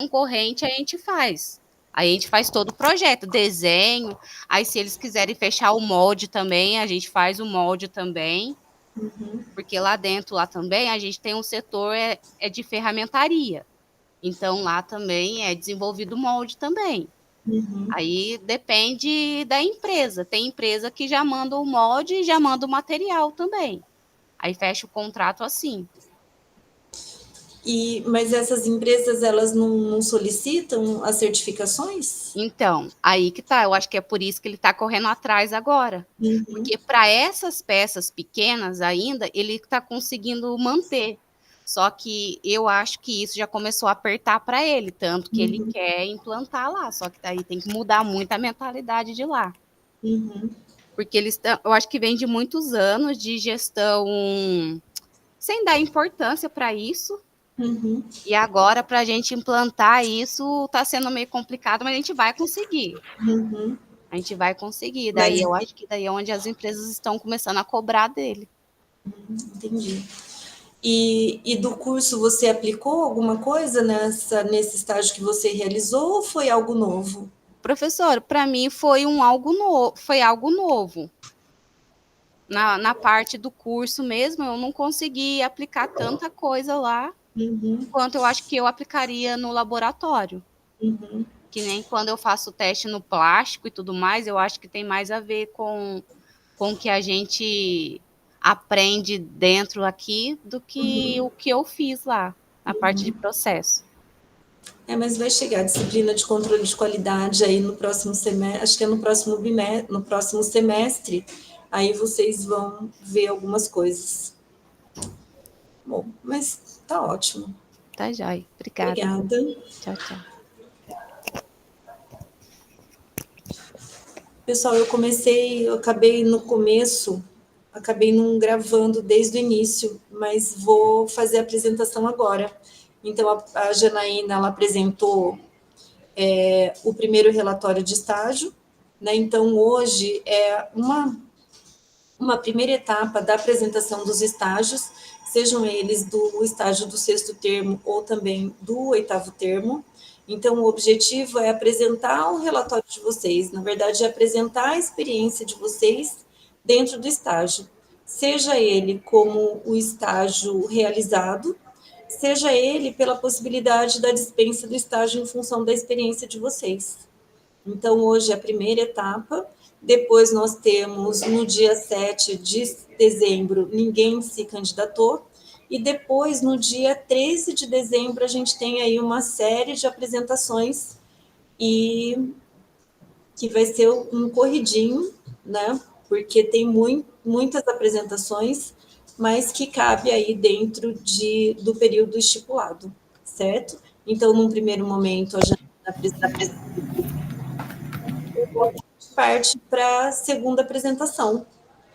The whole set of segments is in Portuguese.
concorrente, a gente faz. Aí a gente faz todo o projeto, desenho. Aí, se eles quiserem fechar o molde também, a gente faz o molde também. Porque lá dentro, lá também, a gente tem um setor de ferramentaria. Então, lá também é desenvolvido o molde também. Aí depende da empresa. Tem empresa que já manda o molde e já manda o material também. Aí fecha o contrato assim. Mas essas empresas, elas não solicitam as certificações? Então, aí que tá. Eu acho que é por isso que ele está correndo atrás agora. Porque para essas peças pequenas ainda, ele está conseguindo manter. Só que eu acho que isso já começou a apertar para ele, tanto que ele quer implantar lá. Só que daí tem que mudar muito a mentalidade de lá. Porque eu acho que vem de muitos anos de gestão sem dar importância para isso. E agora, para a gente implantar isso, está sendo meio complicado, mas a gente vai conseguir. A gente vai conseguir. Daí Mas, eu acho que daí é onde as empresas estão começando a cobrar dele. entendi. E do curso, você aplicou alguma coisa nesse estágio que você realizou ou foi algo novo? Professor, para mim foi algo novo. Na parte do curso mesmo, eu não consegui aplicar tanta coisa lá quanto eu acho que eu aplicaria no laboratório. Que nem quando eu faço o teste no plástico e tudo mais, eu acho que tem mais a ver com o que a gente aprende dentro aqui do que o que eu fiz lá, na parte de processo. Mas vai chegar a disciplina de controle de qualidade aí no próximo semestre, acho que é no próximo semestre, aí vocês vão ver algumas coisas. Bom, mas tá ótimo. Tá, joia. Obrigada. Obrigada. Tchau, tchau. Pessoal, eu acabei no começo, acabei não gravando desde o início, mas vou fazer a apresentação agora. Então, a Janaína, ela apresentou o primeiro relatório de estágio, né? Então, hoje é uma primeira etapa da apresentação dos estágios, sejam eles do estágio do sexto termo ou também do oitavo termo. Então, o objetivo é apresentar o relatório de vocês, na verdade, é apresentar a experiência de vocês dentro do estágio, seja ele como o estágio realizado, seja ele pela possibilidade da dispensa do estágio em função da experiência de vocês. Então, hoje é a primeira etapa. Depois, nós temos no dia 7 de dezembro, ninguém se candidatou. E depois, no dia 13 de dezembro, a gente tem aí uma série de apresentações e que vai ser um corridinho, né? Porque tem muitas apresentações, mas que cabe aí dentro do período estipulado, certo? Então, num primeiro momento, a gente parte para a segunda apresentação,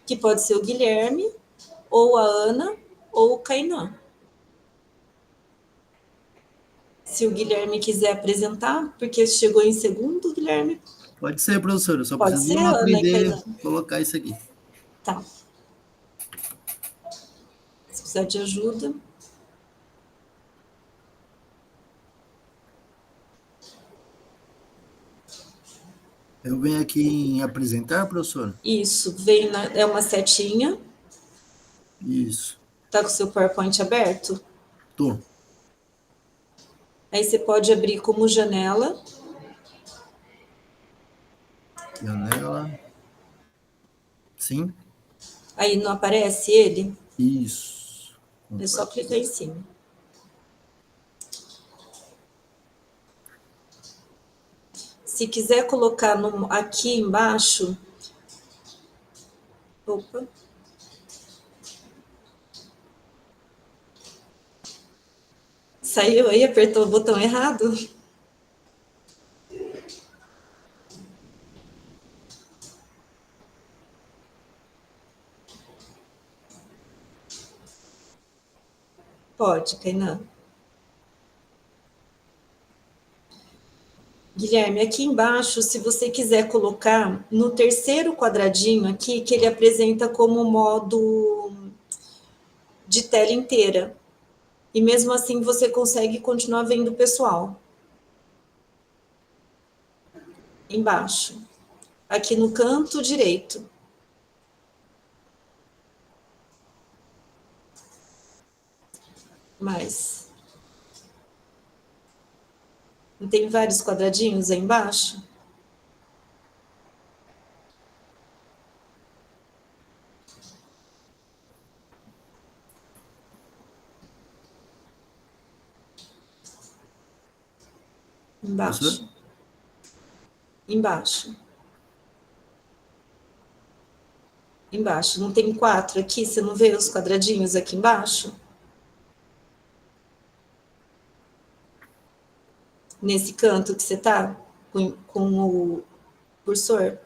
que pode ser o Guilherme, ou a Ana, ou o Kainan. Se o Guilherme quiser apresentar, porque chegou em segundo, Guilherme. Pode ser, professor, eu só Pode preciso ser, Ana e aprender Kainan. a colocar isso aqui. Tá. Se precisar de ajuda. Eu venho aqui em apresentar, professor? Isso, é uma setinha. Isso. Tá com o seu PowerPoint aberto? Tô. Aí você pode abrir como janela. Janela. Sim. Aí não aparece ele? Isso. É só clicar em cima. Se quiser colocar aqui embaixo. Opa. Saiu aí, apertou o botão errado? Pode, Kainan. Guilherme, aqui embaixo, se você quiser colocar no terceiro quadradinho aqui, que ele apresenta como modo de tela inteira. E mesmo assim você consegue continuar vendo o pessoal. Embaixo. Aqui no canto direito. Mais. Não tem vários quadradinhos aí embaixo? Embaixo. Embaixo. Embaixo. Não tem 4 aqui? Você não vê os quadradinhos aqui embaixo? Nesse canto que você tá com o cursor?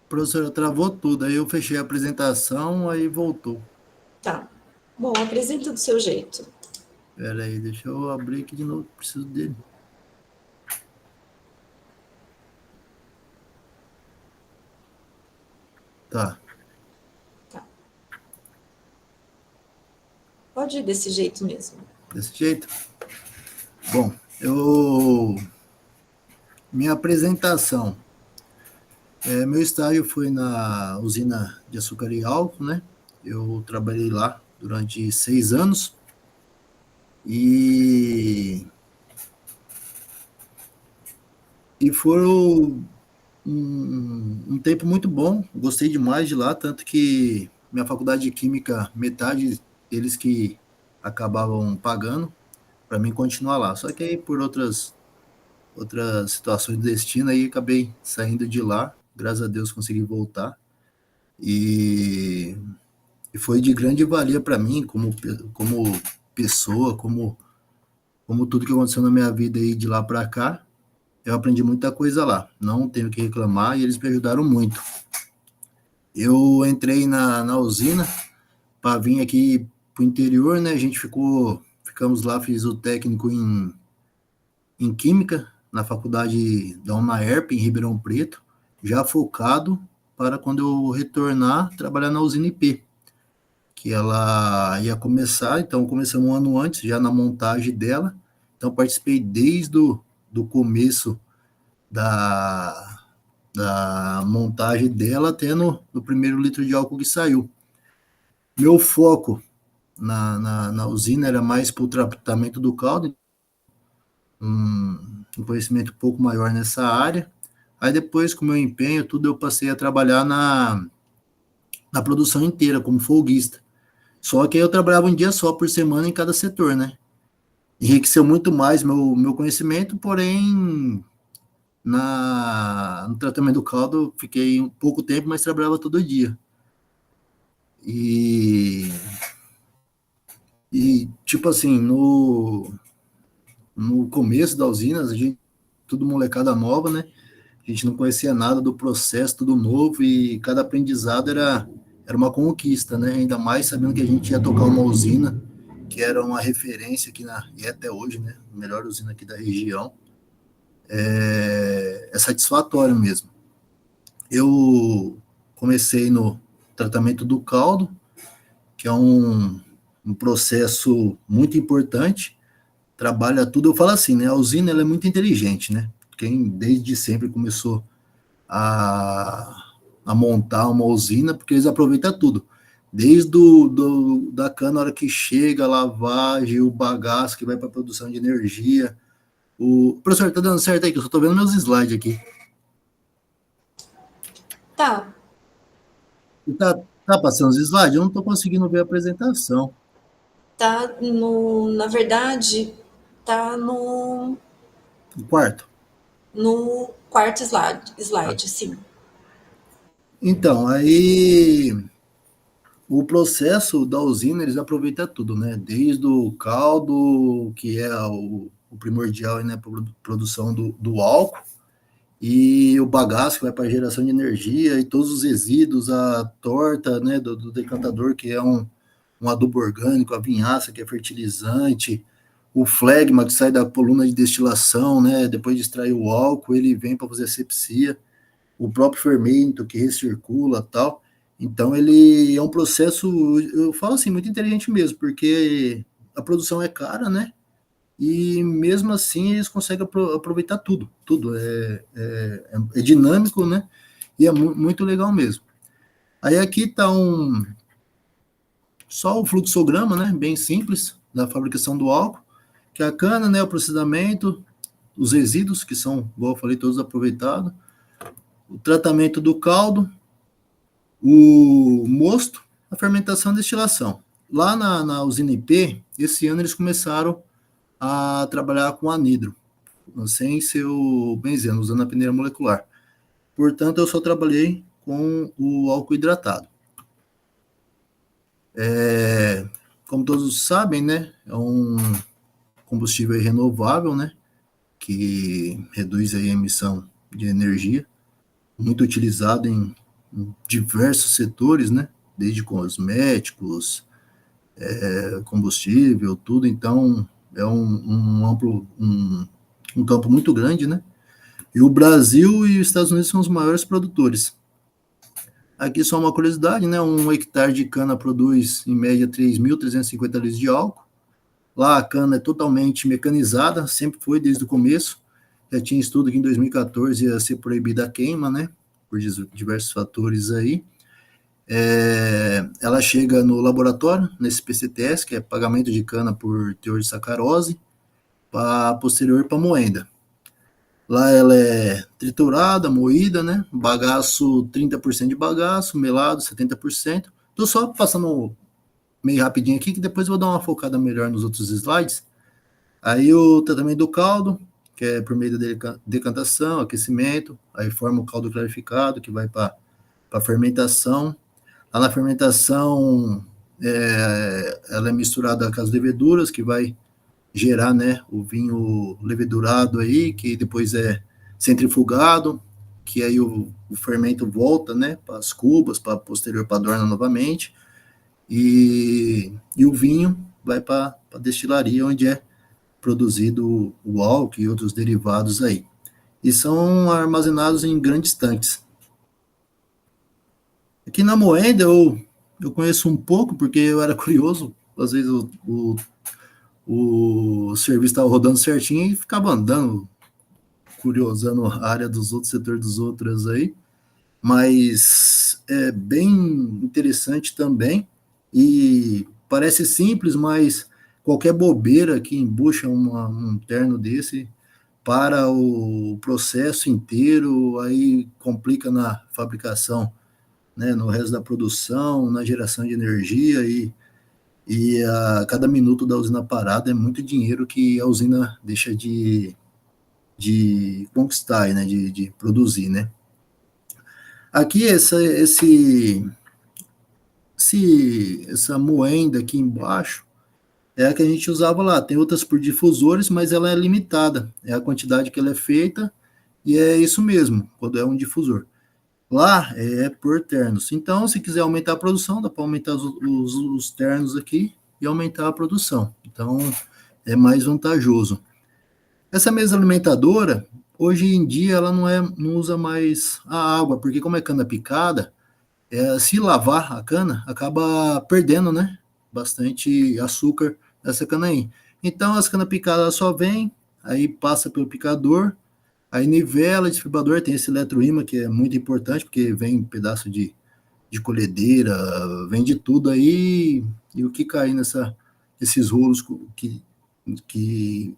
Professora, travou tudo. Aí eu fechei a apresentação, aí voltou. Tá. Bom, apresenta do seu jeito. Espera aí, deixa eu abrir aqui de novo. Preciso dele. Tá. Pode ir desse jeito mesmo. Desse jeito? Bom, minha apresentação. Meu estágio foi na usina de açúcar e álcool, né? Eu trabalhei lá durante 6 anos. E foi um tempo muito bom, gostei demais de lá, tanto que minha faculdade de Química, metade deles que acabavam pagando para mim continuar lá. Só que aí por outras situações do destino aí acabei saindo de lá, graças a Deus consegui voltar. E foi de grande valia para mim como pessoa, como tudo que aconteceu na minha vida aí de lá para cá. Eu aprendi muita coisa lá, não tenho o que reclamar e eles me ajudaram muito. Eu entrei na usina para vir aqui para o interior, né? A gente ficamos lá, fiz o técnico em Química, na faculdade da UNAERP, em Ribeirão Preto, já focado para quando eu retornar, trabalhar na usina IP, que ela ia começar, então começamos um ano antes, já na montagem dela, então participei desde do começo da montagem dela até no primeiro litro de álcool que saiu. Meu foco na usina era mais para o tratamento do caldo, um conhecimento um pouco maior nessa área. Aí depois, com o meu empenho, tudo, eu passei a trabalhar na produção inteira, como folguista. Só que aí eu trabalhava um dia só por semana em cada setor, né? Enriqueceu muito mais meu conhecimento, porém no tratamento do caldo, fiquei um pouco tempo, mas trabalhava todo dia. E tipo assim, no começo da usina, a gente, tudo molecada nova, né? A gente não conhecia nada do processo, tudo novo, e cada aprendizado era uma conquista, né? Ainda mais sabendo que a gente ia tocar uma usina, que era uma referência aqui e até hoje, né? A melhor usina aqui da região. É satisfatório mesmo. Eu comecei no tratamento do caldo, que é um processo muito importante, trabalha tudo, eu falo assim, né, a usina ela é muito inteligente, né, quem desde sempre começou a montar uma usina, porque eles aproveitam tudo, desde da cana, a hora que chega, a lavagem, o bagaço que vai para a produção de energia. Professor, tá dando certo aí, que eu só tô vendo meus slides aqui. Tá. Tá passando os slides? Eu não tô conseguindo ver a apresentação. Tá na verdade, tá no quarto? No quarto slide, sim. Então, aí o processo da usina, eles aproveitam tudo, né? Desde o caldo, que é o primordial, né, para a produção do álcool, e o bagaço, que vai para a geração de energia, e todos os resíduos, a torta, né, do decantador, que é um adubo orgânico, a vinhaça, que é fertilizante, o flegma, que sai da coluna de destilação, né, depois de extrair o álcool, ele vem para fazer asepsia, o próprio fermento que recircula, tal. Então, ele é um processo, eu falo assim, muito inteligente mesmo, porque a produção é cara, né? e mesmo assim eles conseguem aproveitar tudo é dinâmico, né? E é muito legal mesmo. Aí aqui está só o fluxograma, né? Bem simples da fabricação do álcool, que é a cana, né? O processamento, os resíduos que são, igual eu falei, todos aproveitados, o tratamento do caldo, o mosto, a fermentação e destilação. Lá na usina IP, esse ano eles começaram a trabalhar com anidro, sem ser o benzeno, usando a peneira molecular. Portanto, eu só trabalhei com o álcool hidratado. Como todos sabem, né, é um combustível renovável, né, que reduz aí a emissão de energia, muito utilizado em diversos setores, né, desde cosméticos, combustível, tudo. Então, é um amplo, um campo muito grande, né? E o Brasil e os Estados Unidos são os maiores produtores. Aqui só uma curiosidade, né? Um hectare de cana produz, em média, 3.350 litros de álcool. Lá a cana é totalmente mecanizada, sempre foi desde o começo. Já tinha estudo que em 2014 ia ser proibida a queima, né? Por diversos fatores aí. Ela chega no laboratório, nesse PCTS, que é pagamento de cana por teor de sacarose, posterior para moenda. Lá ela é triturada, moída, né? Bagaço, 30% de bagaço, melado, 70%. Estou só passando meio rapidinho aqui, que depois eu vou dar uma focada melhor nos outros slides. Aí o tratamento do caldo, que é por meio da decantação, aquecimento, aí forma o caldo clarificado, que vai para a fermentação. Lá na fermentação, ela é misturada com as leveduras, que vai gerar, né, o vinho levedurado aí, que depois é centrifugado, que aí o fermento volta, né, para as cubas, para posterior para a adorna novamente, e o vinho vai para a destilaria, onde é produzido o álcool e outros derivados aí. E são armazenados em grandes tanques. Aqui na moenda eu conheço um pouco, porque eu era curioso, às vezes o serviço estava rodando certinho e ficava andando, curiosando a área dos outros, setor dos outros aí, mas é bem interessante também, e parece simples, mas qualquer bobeira que embucha um terno desse para o processo inteiro, aí complica na fabricação, né, no resto da produção, na geração de energia, e a cada minuto da usina parada é muito dinheiro que a usina deixa de conquistar, né, de produzir, né. Aqui essa moenda aqui embaixo é a que a gente usava lá. Tem outras por difusores, mas ela é limitada. É a quantidade que ela é feita, e é isso mesmo, quando é um difusor. Lá é por ternos. Então, se quiser aumentar a produção, dá para aumentar os ternos aqui e aumentar a produção. Então, é mais vantajoso. Essa mesa alimentadora, hoje em dia, ela não usa mais a água, porque como é cana picada, se lavar a cana, acaba perdendo, né, bastante açúcar dessa cana aí. Então, as canas picadas só vêm, aí passa pelo picador, aí nivela, desfibrilador, tem esse eletroímã, que é muito importante, porque vem pedaço de colhedeira, vem de tudo aí, e o que cair esses rolos que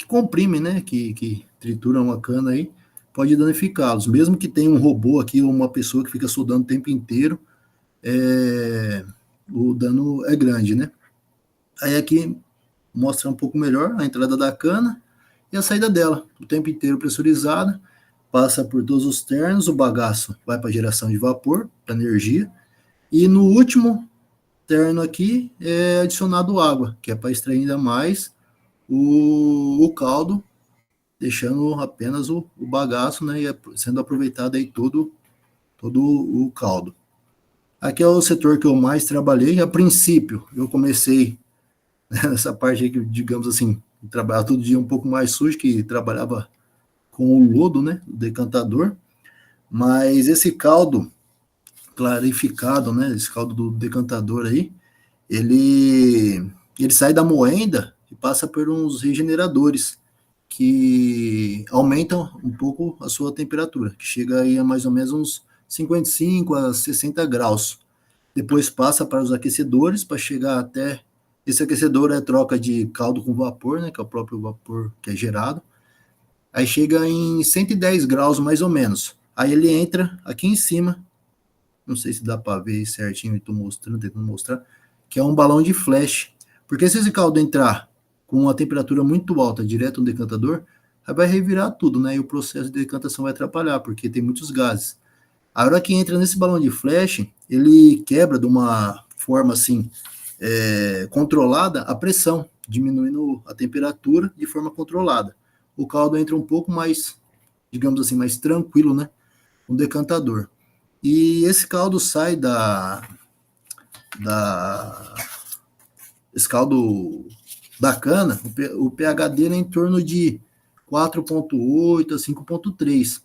comprimem, né, que trituram a cana aí, pode danificá-los. Mesmo que tenha um robô aqui, ou uma pessoa que fica soldando o tempo inteiro, o dano é grande, né. Aí aqui mostra um pouco melhor a entrada da cana, e a saída dela, o tempo inteiro pressurizada, passa por todos os ternos, o bagaço vai para geração de vapor, para energia, e no último terno aqui é adicionado água, que é para extrair ainda mais o caldo, deixando apenas o bagaço, né, e sendo aproveitado aí todo o caldo. Aqui é o setor que eu mais trabalhei. A princípio, eu comecei nessa parte aí que, digamos assim, trabalhava todo dia um pouco mais sujo, que trabalhava com o lodo, né, o decantador, mas esse caldo clarificado, né, esse caldo do decantador aí, ele sai da moenda, e passa por uns regeneradores que aumentam um pouco a sua temperatura, que chega aí a mais ou menos uns 55 a 60 graus. Depois passa para os aquecedores, para chegar até... Esse aquecedor é troca de caldo com vapor, né, que é o próprio vapor que é gerado. Aí chega em 110 graus, mais ou menos. Aí ele entra aqui em cima, não sei se dá para ver certinho, estou mostrando, tentando mostrar, que é um balão de flash. Porque se esse caldo entrar com uma temperatura muito alta, direto no decantador, aí vai revirar tudo, né? E o processo de decantação vai atrapalhar, porque tem muitos gases. A hora que entra nesse balão de flash, ele quebra de uma forma assim, controlada a pressão, diminuindo a temperatura de forma controlada. O caldo entra um pouco mais, digamos assim, mais tranquilo, né? No decantador. E esse caldo sai esse caldo da cana, o pH dele é em torno de 4,8 a 5,3.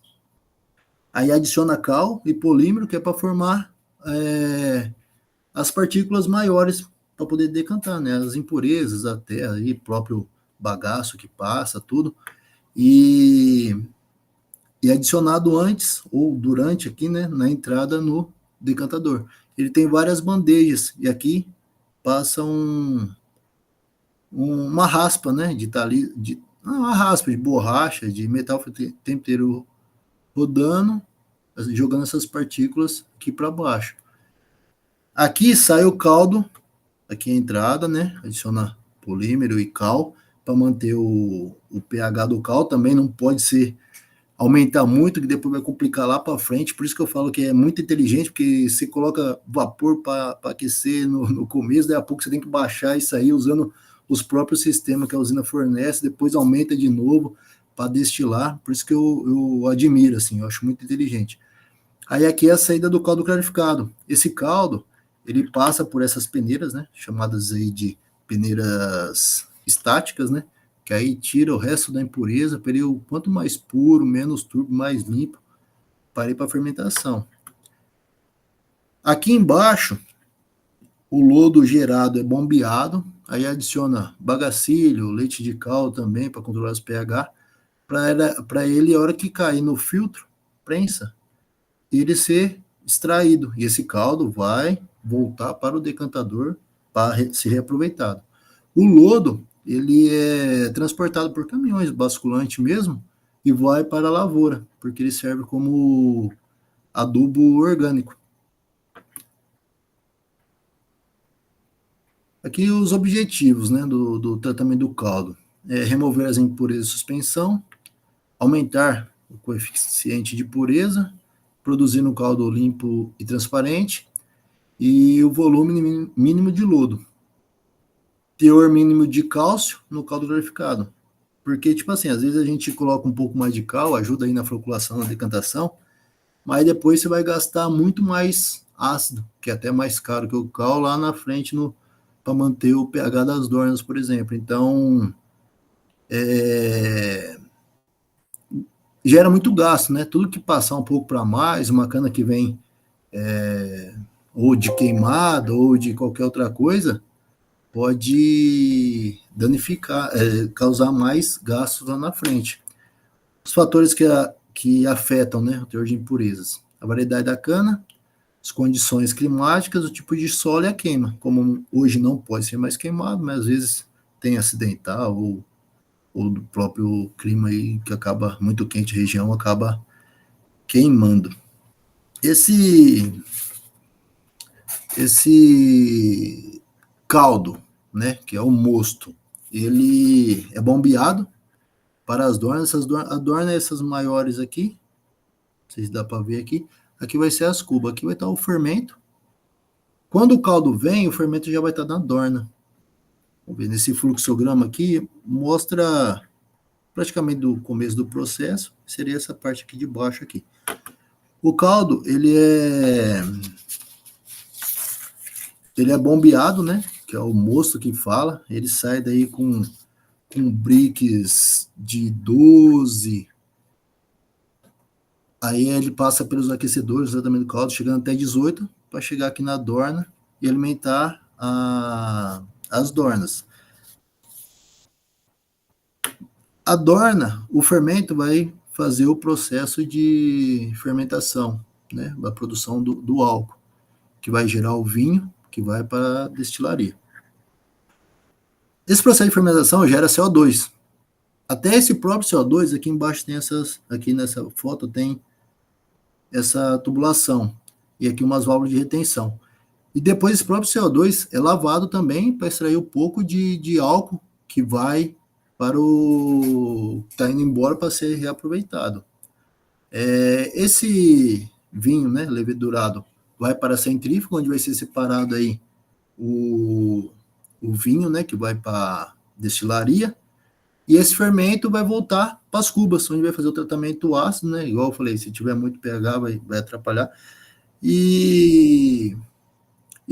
Aí adiciona cal e polímero, que é para formar as partículas maiores para poder decantar, né? As impurezas da terra e próprio bagaço que passa, tudo. E adicionado antes ou durante aqui, né, na entrada no decantador. Ele tem várias bandejas e aqui passa uma raspa, né, uma raspa de borracha, de metal tempero rodando, jogando essas partículas aqui para baixo. Aqui sai o caldo, aqui a entrada, né, adiciona polímero e cal para manter o pH do cal, também não pode ser aumentar muito, que depois vai complicar lá para frente, por isso que eu falo que é muito inteligente, porque você coloca vapor para aquecer no começo, daí a pouco você tem que baixar e sair usando os próprios sistemas que a usina fornece, depois aumenta de novo para destilar, por isso que eu admiro, assim, eu acho muito inteligente. Aí aqui é a saída do caldo clarificado. Esse caldo, ele passa por essas peneiras, né, chamadas aí de peneiras estáticas, né, que aí tira o resto da impureza, para ele, quanto mais puro, menos turbo, mais limpo, para ir para a fermentação. Aqui embaixo, o lodo gerado é bombeado, aí adiciona bagacilho, leite de cal também, para controlar os pH, para ele, a hora que cair no filtro, prensa, ele ser extraído, e esse caldo vai voltar para o decantador para ser reaproveitado. O lodo, ele é transportado por caminhões, basculante mesmo, e vai para a lavoura, porque ele serve como adubo orgânico. Aqui os objetivos, né, do tratamento do caldo. Remover as impurezas de suspensão, aumentar o coeficiente de pureza, produzindo um caldo limpo e transparente, e o volume mínimo de lodo. Teor mínimo de cálcio no caldo clarificado. Porque, tipo assim, às vezes a gente coloca um pouco mais de cal, ajuda aí na floculação, na decantação, mas depois você vai gastar muito mais ácido, que é até mais caro que o cal lá na frente para manter o pH das dornas, por exemplo. Então, gera muito gasto, né? Tudo que passar um pouco para mais, uma cana que vem ou de queimada ou de qualquer outra coisa, pode danificar, causar mais gastos lá na frente. Os fatores que afetam, né, o teor de impurezas: a variedade da cana, as condições climáticas, o tipo de solo e a queima. Como hoje não pode ser mais queimado, mas às vezes tem acidental ou do próprio clima aí, que acaba muito quente, a região acaba queimando. Esse caldo, né, que é o mosto, ele é bombeado para as dornas. A dorna é essas maiores aqui, não sei se dá para ver aqui. Aqui vai ser as cubas, aqui vai estar o fermento. Quando o caldo vem, o fermento já vai estar na dorna. Vamos ver, nesse fluxograma aqui, mostra praticamente do começo do processo, seria essa parte aqui de baixo aqui. O caldo, ele é bombeado, né, que é o mosto que fala, ele sai daí com bricks de 12, aí ele passa pelos aquecedores, exatamente do caldo, chegando até 18, para chegar aqui na dorna e alimentar as dornas. Adorna, o fermento vai fazer o processo de fermentação, né, da produção do álcool, que vai gerar o vinho, que vai para a destilaria. Esse processo de fermentação gera CO2. Até esse próprio CO2, aqui embaixo tem aqui nessa foto tem essa tubulação, e aqui umas válvulas de retenção. E depois esse próprio CO2 é lavado também para extrair um pouco de álcool que vai para o... está indo embora para ser reaproveitado. Esse vinho, né, levedurado, vai para a centrífuga, onde vai ser separado aí o vinho, né, que vai para a destilaria, e esse fermento vai voltar para as cubas, onde vai fazer o tratamento ácido, né, igual eu falei, se tiver muito pH vai atrapalhar, e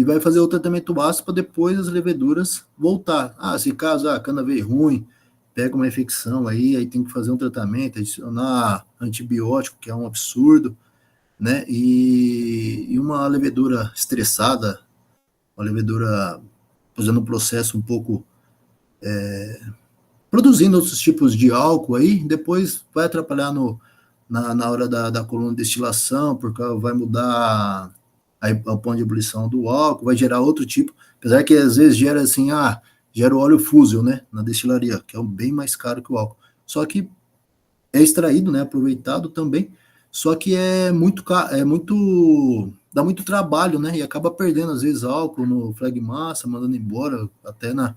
vai fazer o tratamento ácido para depois as leveduras voltar. Se caso a cana veio ruim, pega uma infecção aí tem que fazer um tratamento, adicionar antibiótico, que é um absurdo, né? E uma levedura estressada, uma levedura fazendo um processo um pouco produzindo outros tipos de álcool aí, depois vai atrapalhar na hora da coluna de destilação, porque vai mudar o ponto de ebulição do álcool, vai gerar outro tipo, apesar que às vezes gera assim, gera o óleo fússil, né, na destilaria, que é bem mais caro que o álcool. Só que é extraído, né, aproveitado também, só que dá muito trabalho, né, e acaba perdendo às vezes álcool no flegmassa, mandando embora até na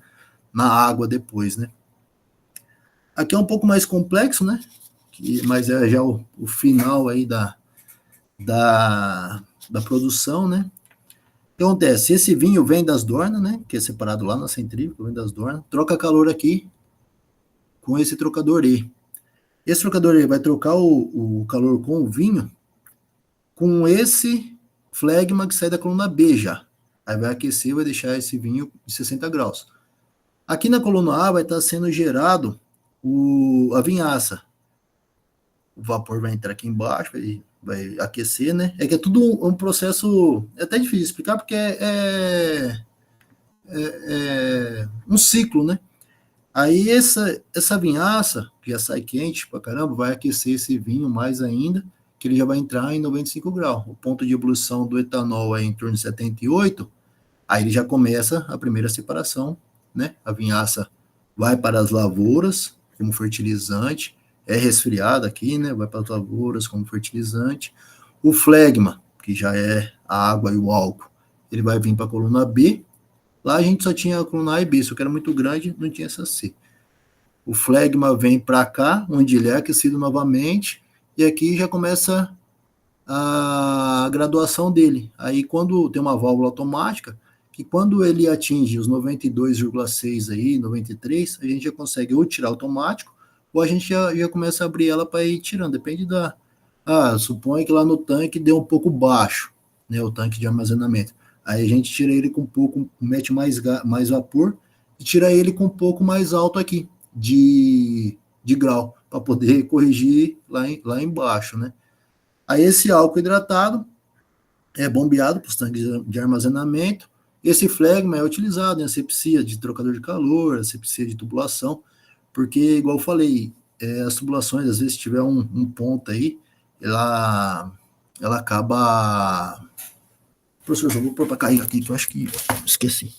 água depois, né. Aqui é um pouco mais complexo, né, mas é já o final aí da produção, né. O que acontece? Esse vinho vem das dornas, né, que é separado lá na centrífuga, vem das dornas, troca calor aqui com esse trocador E. Esse trocador E vai trocar o calor com o vinho com esse flegma que sai da coluna B já. Aí vai aquecer, vai deixar esse vinho de 60 graus. Aqui na coluna A vai estar sendo gerado a vinhaça. O vapor vai entrar aqui embaixo, vai aquecer, né? É que é tudo um processo, é até difícil de explicar, porque é um ciclo, né? Aí essa vinhaça, que já sai quente pra caramba, vai aquecer esse vinho mais ainda, que ele já vai entrar em 95 graus. O ponto de ebulição do etanol é em torno de 78, aí ele já começa a primeira separação, né? A vinhaça vai para as lavouras como fertilizante, é resfriada aqui, né? Vai para as lavouras como fertilizante. O flegma, que já é a água e o álcool, ele vai vir para a coluna B. Lá a gente só tinha a coluna A e B, só que era muito grande, não tinha essa C. O flegma vem para cá, onde ele é aquecido novamente, e aqui já começa a graduação dele. Aí quando tem uma válvula automática, que quando ele atinge os 92,6 aí, 93, a gente já consegue ou tirar automático, ou a gente já começa a abrir ela para ir tirando, depende da... suponha que lá no tanque deu um pouco baixo, né, o tanque de armazenamento. Aí a gente tira ele com um pouco, mete mais vapor, e tira ele com um pouco mais alto aqui, de grau, para poder corrigir lá embaixo, né. Aí esse álcool hidratado é bombeado para os tanques de armazenamento. Esse flegma é utilizado em asepsia de trocador de calor, asepsia de tubulação, porque, igual eu falei, as tubulações, às vezes, se tiver um ponto aí, ela acaba... Professor, eu vou pôr para carregar aqui, que eu acho que esqueci.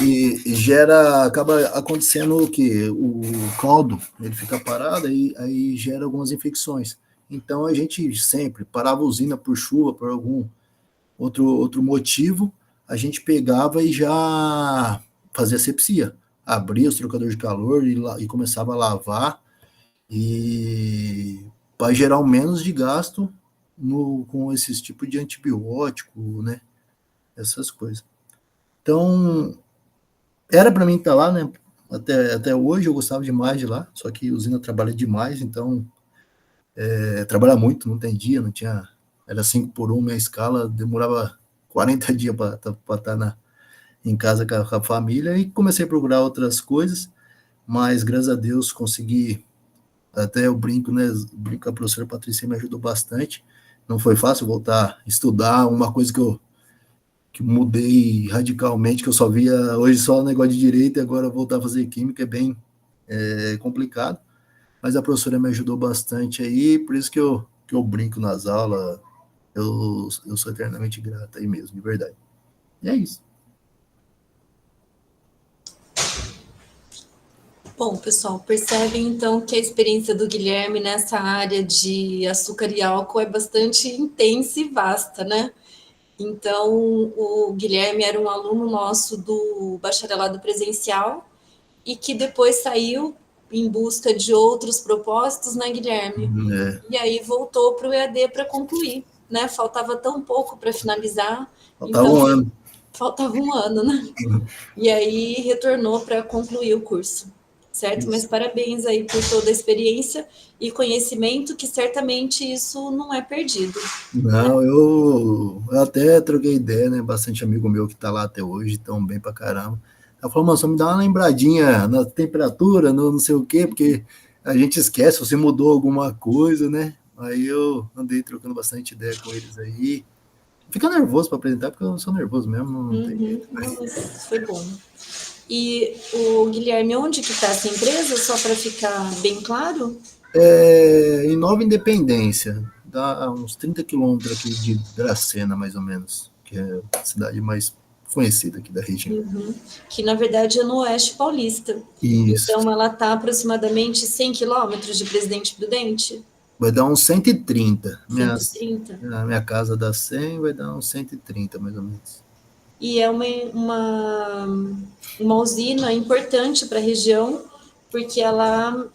E acaba acontecendo o que? O caldo, ele fica parado, aí gera algumas infecções. Então, a gente sempre parava a usina por chuva, por algum outro motivo, a gente pegava e já fazia asepsia. Abria os trocadores de calor e começava a lavar, e para gerar o menos de gasto com esses tipos de antibiótico, né? Essas coisas. Então, era para mim estar lá, né? Até hoje eu gostava demais de lá, só que a usina trabalha demais, então trabalha muito, não tem dia, não tinha... Era 5x1 minha escala, demorava 40 dias para estar em casa com a família, e comecei a procurar outras coisas, mas graças a Deus consegui, até eu brinco, né? A professora Patrícia me ajudou bastante. Não foi fácil voltar a estudar, uma coisa que que mudei radicalmente, que eu só via hoje só negócio de direito e agora voltar a fazer química é bem complicado. Mas a professora me ajudou bastante aí, por isso que eu brinco nas aulas, eu sou eternamente grato aí mesmo, de verdade. E é isso. Bom, pessoal, percebem então que a experiência do Guilherme nessa área de açúcar e álcool é bastante intensa e vasta, né? Então, o Guilherme era um aluno nosso do bacharelado presencial e que depois saiu em busca de outros propósitos, né, Guilherme? E aí voltou para o EAD para concluir, né? Faltava tão pouco para finalizar. Faltava um ano. Faltava um ano, né? E aí retornou para concluir o curso, certo? Isso. Mas parabéns aí por toda a experiência e conhecimento, que certamente isso não é perdido. Não, né? eu até troquei ideia, né? Bastante amigo meu que tá lá até hoje, tão bem pra caramba. Ela falou, mano, só me dá uma lembradinha na temperatura, no não sei o quê, porque a gente esquece, você mudou alguma coisa, né? Aí eu andei trocando bastante ideia com eles aí. Fica nervoso para apresentar, porque eu sou nervoso mesmo, não tem jeito. Mas foi bom. E o Guilherme, onde que está essa empresa, só para ficar bem claro? Em Nova Independência, dá uns 30 quilômetros aqui de Dracena, mais ou menos, que é a cidade mais conhecida aqui da região. Que na verdade é no Oeste Paulista. Isso. Então ela está aproximadamente 100 quilômetros de Presidente Prudente? Vai dar uns 130. 130? Minha casa dá 100, vai dar uns 130, mais ou menos. E é uma usina importante para a região, porque ela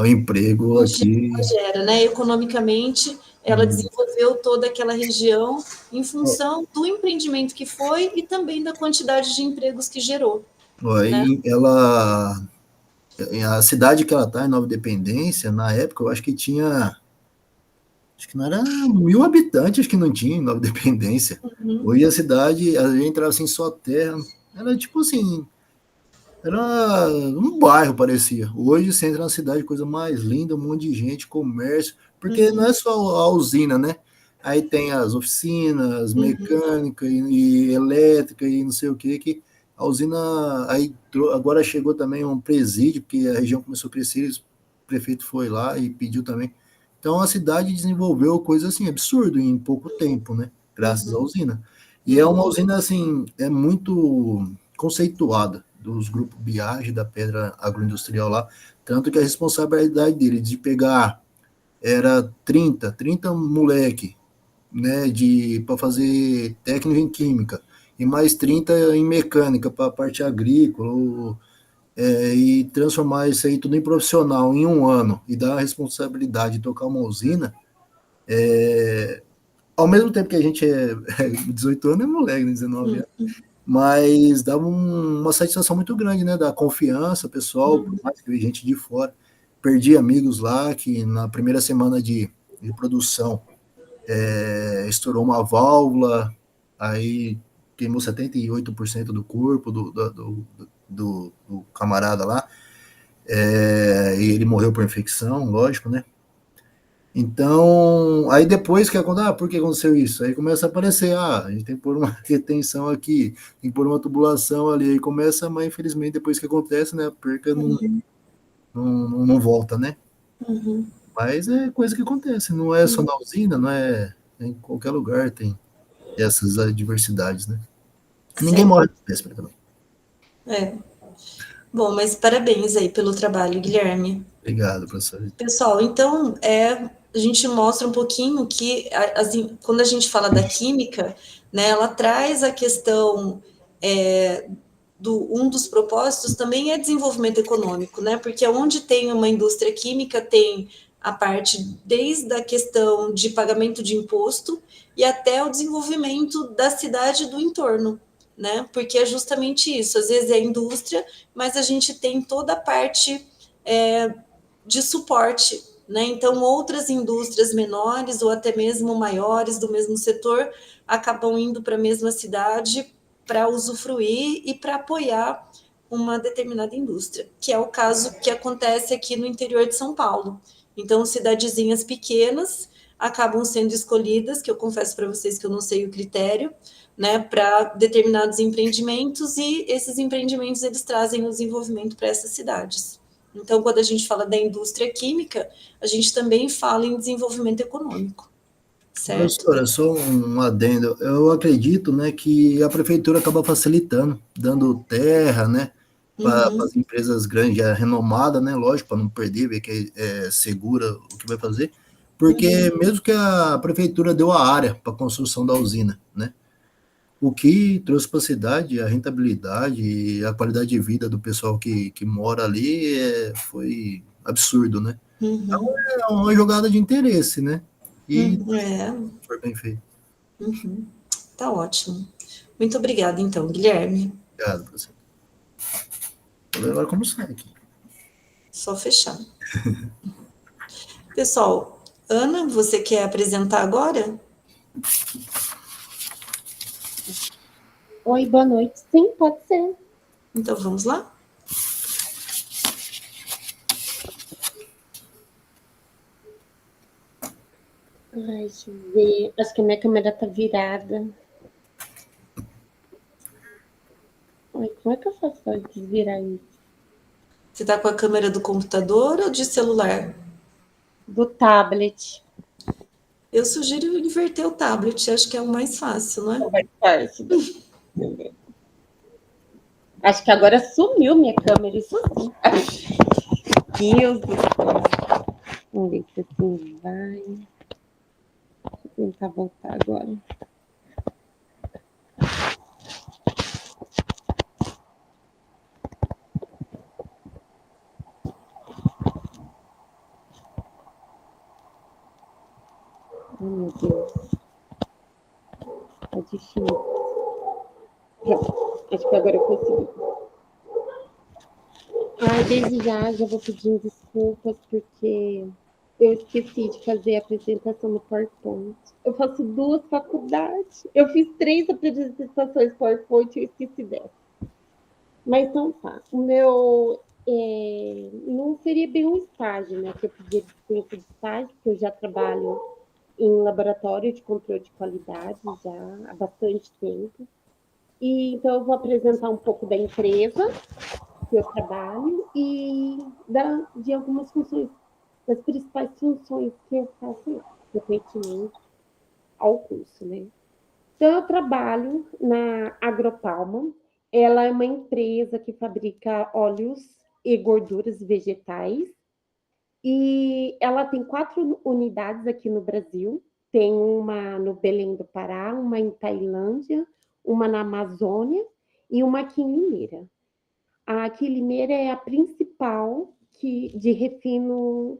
o emprego aqui gera, né? Economicamente, ela desenvolveu toda aquela região em função do empreendimento que foi e também da quantidade de empregos que gerou. Aí a cidade que ela está, em Nova Independência, na época, eu acho que tinha, acho que não era 1.000 habitantes, acho que não tinha em Nova Independência. Hoje a cidade, a gente entrava assim, só terra, era tipo assim, era um bairro, parecia. Hoje você entra na cidade, coisa mais linda, um monte de gente, comércio, porque não é só a usina, né? Aí tem as oficinas, mecânica e elétrica e não sei o que a usina, aí agora chegou também um presídio, porque a região começou a crescer, o prefeito foi lá e pediu também. Então a cidade desenvolveu coisa assim, absurdo em pouco tempo, né? Graças à usina. E é uma usina assim, é muito conceituada, dos grupos Biage, da Pedra Agroindustrial lá, tanto que a responsabilidade dele de pegar era 30 moleque, né, para fazer técnico em química, e mais 30 em mecânica para a parte agrícola, e transformar isso aí tudo em profissional em um ano, e dar a responsabilidade de tocar uma usina, ao mesmo tempo que a gente 18 anos é moleque, 19 anos, mas dava uma satisfação muito grande, né, da confiança pessoal, por mais que veio gente de fora. Perdi amigos lá que na primeira semana de produção estourou uma válvula, aí queimou 78% do corpo do camarada lá, e ele morreu por infecção, lógico, né? Então, aí depois que acontece, por que aconteceu isso? Aí começa a aparecer, a gente tem que pôr uma retenção aqui, tem que pôr uma tubulação ali, aí começa, mas infelizmente depois que acontece, né, a perca não volta, né? Mas é coisa que acontece, não é só na usina, não é em qualquer lugar tem essas adversidades, né? Ninguém morre de véspera também. Bom, mas parabéns aí pelo trabalho, Guilherme. Obrigado, professor. Pessoal, então, a gente mostra um pouquinho que, quando a gente fala da química, né, ela traz a questão, um dos propósitos também é desenvolvimento econômico, né, porque onde tem uma indústria química, tem a parte desde a questão de pagamento de imposto e até o desenvolvimento da cidade e do entorno, né, porque é justamente isso, às vezes é indústria, mas a gente tem toda a parte de suporte, né? Então, outras indústrias menores ou até mesmo maiores do mesmo setor acabam indo para a mesma cidade para usufruir e para apoiar uma determinada indústria, que é o caso que acontece aqui no interior de São Paulo. Então, cidadezinhas pequenas, acabam sendo escolhidas, que eu confesso para vocês que eu não sei o critério, né, para determinados empreendimentos, e esses empreendimentos eles trazem o desenvolvimento para essas cidades. Então, quando a gente fala da indústria química, a gente também fala em desenvolvimento econômico, certo? Professora, só um adendo. Eu acredito, né, que a prefeitura acaba facilitando, dando terra, né, para as empresas grandes, já renomadas, né, lógico, para não perder, ver que é segura o que vai fazer, porque mesmo que a prefeitura deu a área para a construção da usina, né, o que trouxe para a cidade a rentabilidade e a qualidade de vida do pessoal que mora ali foi absurdo, né? Então é uma jogada de interesse, né? E foi bem feito. Tá ótimo. Muito obrigada, então, Guilherme. Obrigado, professor. Vou levar como sai aqui. Só fechar. Pessoal, Ana, você quer apresentar agora? Oi, boa noite. Sim, pode ser. Então, vamos lá? Ai, deixa eu ver. Acho que a minha câmera tá virada. Ai, como é que eu faço para desvirar isso? Você está com a câmera do computador ou de celular? Do tablet. Eu sugiro inverter o tablet, acho que é o mais fácil, não é? Mais fácil. Acho que agora sumiu minha câmera, isso sim. Deus do céu. Vamos ver se assim vai. Deixa eu tentar voltar agora. Oh, meu Deus. Tá difícil. Pronto. Acho que agora eu consegui. Desde já vou pedindo desculpas, porque eu esqueci de fazer a apresentação no PowerPoint. Eu faço 2 faculdades. Eu fiz 3 apresentações PowerPoint e eu esqueci dessa. Mas então tá. O meu não seria bem um estágio, né? Que eu pedi licença de estágio, porque eu já trabalho em laboratório de controle de qualidade já há bastante tempo. E então eu vou apresentar um pouco da empresa que eu trabalho e de algumas funções, das principais funções que eu faço lá, frequentemente ao curso, né? Então, eu trabalho na Agropalma. Ela é uma empresa que fabrica óleos e gorduras vegetais. E ela tem 4 unidades aqui no Brasil. Tem uma no Belém do Pará, uma em Tailândia, uma na Amazônia e uma aqui em Limeira. A Limeira é a principal de refino,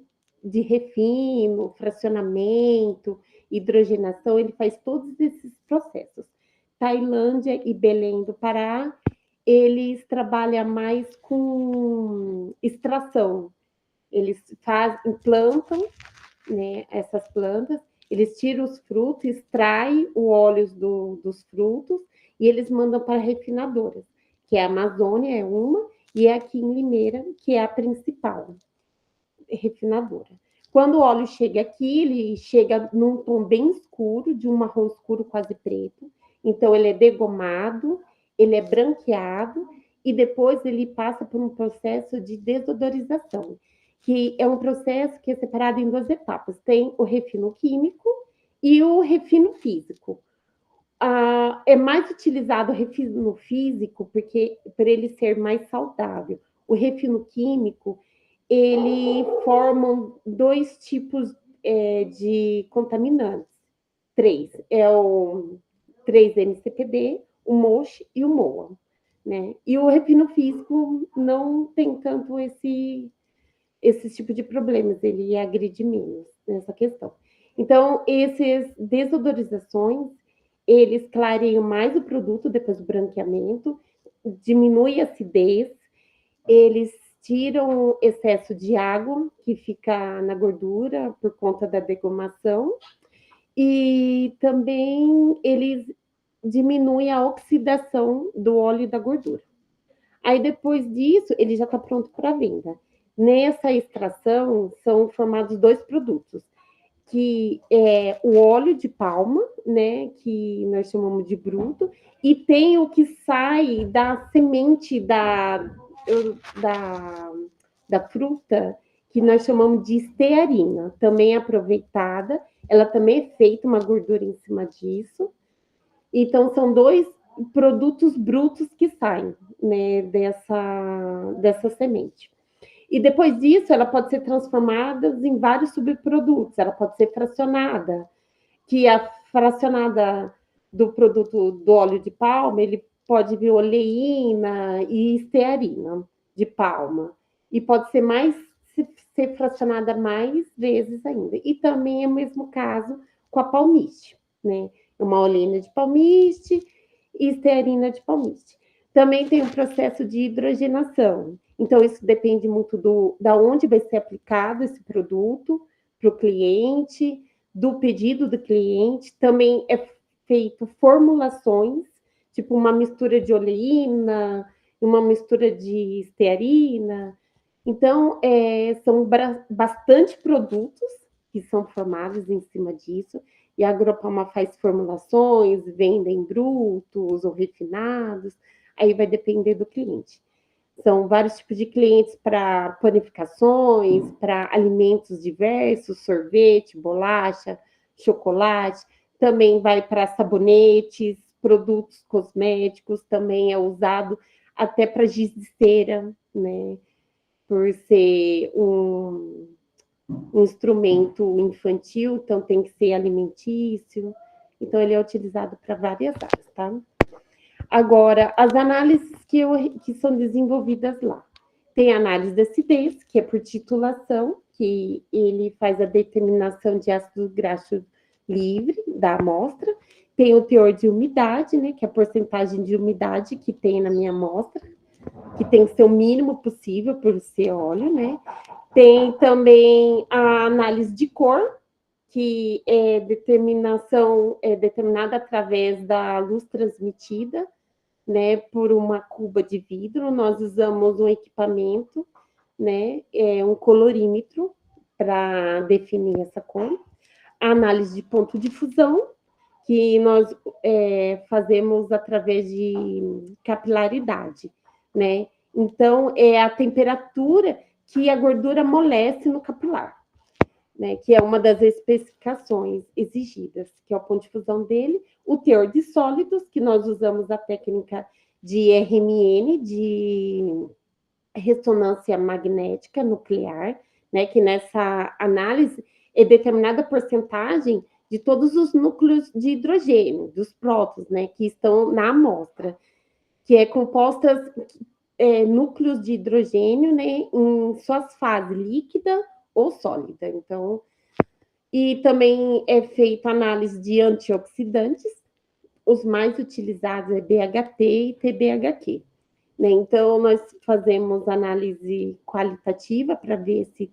fracionamento, hidrogenação, ele faz todos esses processos. Tailândia e Belém do Pará, eles trabalham mais com extração. Eles implantam, né, essas plantas, eles tiram os frutos, extraem o óleo dos frutos e eles mandam para refinadoras, que é a Amazônia, é uma, e é aqui em Limeira, que é a principal refinadora. Quando o óleo chega aqui, ele chega num tom bem escuro, de um marrom escuro quase preto. Então, ele é degomado, ele é branqueado, e depois ele passa por um processo de desodorização, que é um processo que é separado em 2 etapas. Tem o refino químico e o refino físico. É mais utilizado o refino físico porque para ele ser mais saudável. O refino químico, ele forma 2 tipos de contaminantes. 3. É o 3-MCPD, o MOX e o MOA. Né? E o refino físico não tem tanto esse tipo de problemas, ele agride menos nessa questão. Então, essas desodorizações, eles clareiam mais o produto depois do branqueamento, diminui a acidez, eles tiram excesso de água que fica na gordura por conta da degomação e também eles diminuem a oxidação do óleo e da gordura. Aí depois disso, ele já está pronto para venda. Nessa extração são formados 2 produtos, que é o óleo de palma, né, que nós chamamos de bruto, e tem o que sai da semente da fruta, que nós chamamos de estearina, também é aproveitada, ela também é feita uma gordura em cima disso. Então, são 2 produtos brutos que saem, né, dessa semente. E depois disso, ela pode ser transformada em vários subprodutos, ela pode ser fracionada, que a fracionada do produto do óleo de palma, ele pode vir oleína e estearina de palma, e pode ser ser fracionada mais vezes ainda. E também é o mesmo caso com a palmiste, né? Uma oleína de palmiste e estearina de palmiste. Também tem um processo de hidrogenação. Então, isso depende muito da onde vai ser aplicado esse produto para o cliente, do pedido do cliente. Também é feito formulações, tipo uma mistura de oleína, uma mistura de estearina. Então, são bastante produtos que são formados em cima disso, e a Agropalma faz formulações, vendem brutos ou refinados, aí vai depender do cliente. São vários tipos de clientes para panificações, para alimentos diversos, sorvete, bolacha, chocolate, também vai para sabonetes, produtos cosméticos, também é usado até para giz de cera, né? Por ser um instrumento infantil, então tem que ser alimentício. Então, ele é utilizado para várias áreas, tá? Agora, as análises que são desenvolvidas lá. Tem a análise da acidez, que é por titulação, que ele faz a determinação de ácido graxo livre da amostra. Tem o teor de umidade, né, que é a porcentagem de umidade que tem na minha amostra, que tem que ser o mínimo possível por ser óleo, né? Tem também a análise de cor, que é determinada através da luz transmitida, né, por uma cuba de vidro. Nós usamos um equipamento, né, um colorímetro para definir essa cor. A análise de ponto de fusão, que nós fazemos através de capilaridade, né? Então, é a temperatura que a gordura amolece no capilar, né? Que é uma das especificações exigidas, que é o ponto de fusão dele. O teor de sólidos, que nós usamos a técnica de RMN, de ressonância magnética nuclear, né? Que nessa análise é determinada a porcentagem de todos os núcleos de hidrogênio, dos prótons, né? Que estão na amostra, que é compostas núcleos de hidrogênio, né, em suas fases líquida ou sólida. Então, e também é feita análise de antioxidantes, os mais utilizados é BHT e TBHQ, né? Então, nós fazemos análise qualitativa para ver se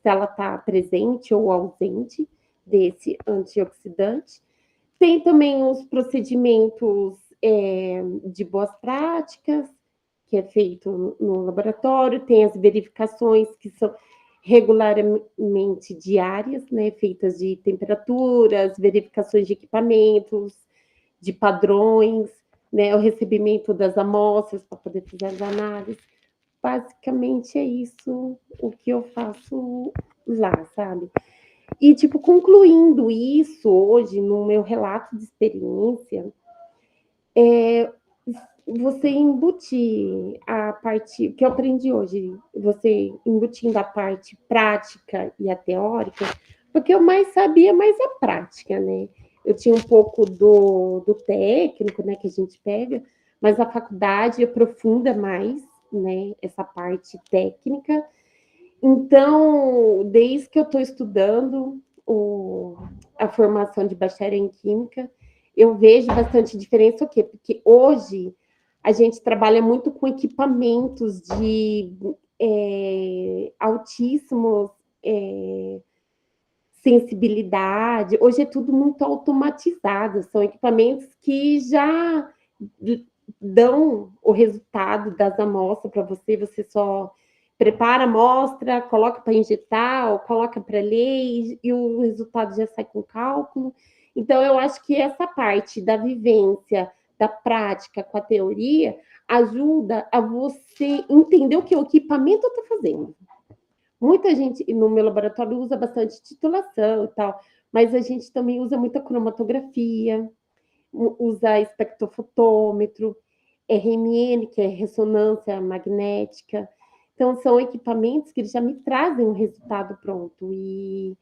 ela está presente ou ausente desse antioxidante. Tem também os procedimentos de boas práticas, que é feito no laboratório, tem as verificações que são regularmente diárias, né, feitas de temperaturas, verificações de equipamentos, de padrões, né, o recebimento das amostras para poder fazer as análises. Basicamente é isso o que eu faço lá, sabe? E, tipo, concluindo isso hoje, no meu relato de experiência, você embutir a parte que eu aprendi hoje, você embutindo a parte prática e a teórica, porque eu mais sabia mais a prática, né? Eu tinha um pouco do técnico, né, que a gente pega, mas a faculdade aprofunda mais, né, essa parte técnica. Então, desde que eu estou estudando a formação de bacharel em Química, eu vejo bastante diferença, o quê? Porque hoje a gente trabalha muito com equipamentos de altíssimos sensibilidade. Hoje é tudo muito automatizado, são equipamentos que já dão o resultado das amostras para você só prepara, mostra, coloca para injetar, ou coloca para ler, e o resultado já sai com cálculo. Então, eu acho que essa parte da vivência, da prática com a teoria, ajuda a você entender o que o equipamento está fazendo. Muita gente no meu laboratório usa bastante titulação e tal, mas a gente também usa muita cromatografia, usa espectrofotômetro, RMN, que é ressonância magnética. Então, são equipamentos que eles já me trazem um resultado pronto. E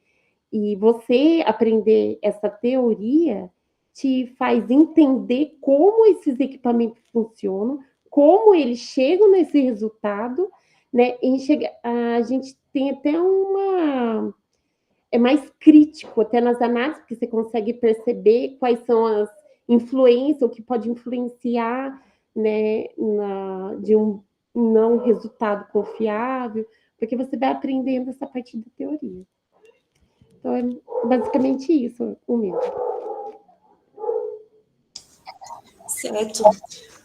você aprender essa teoria te faz entender como esses equipamentos funcionam, como eles chegam nesse resultado, né? A gente tem até é mais crítico até nas análises, porque você consegue perceber quais são as influências, o que pode influenciar, né, de um não resultado confiável, porque você vai aprendendo essa parte da teoria. Então, é basicamente isso, o meu. Certo.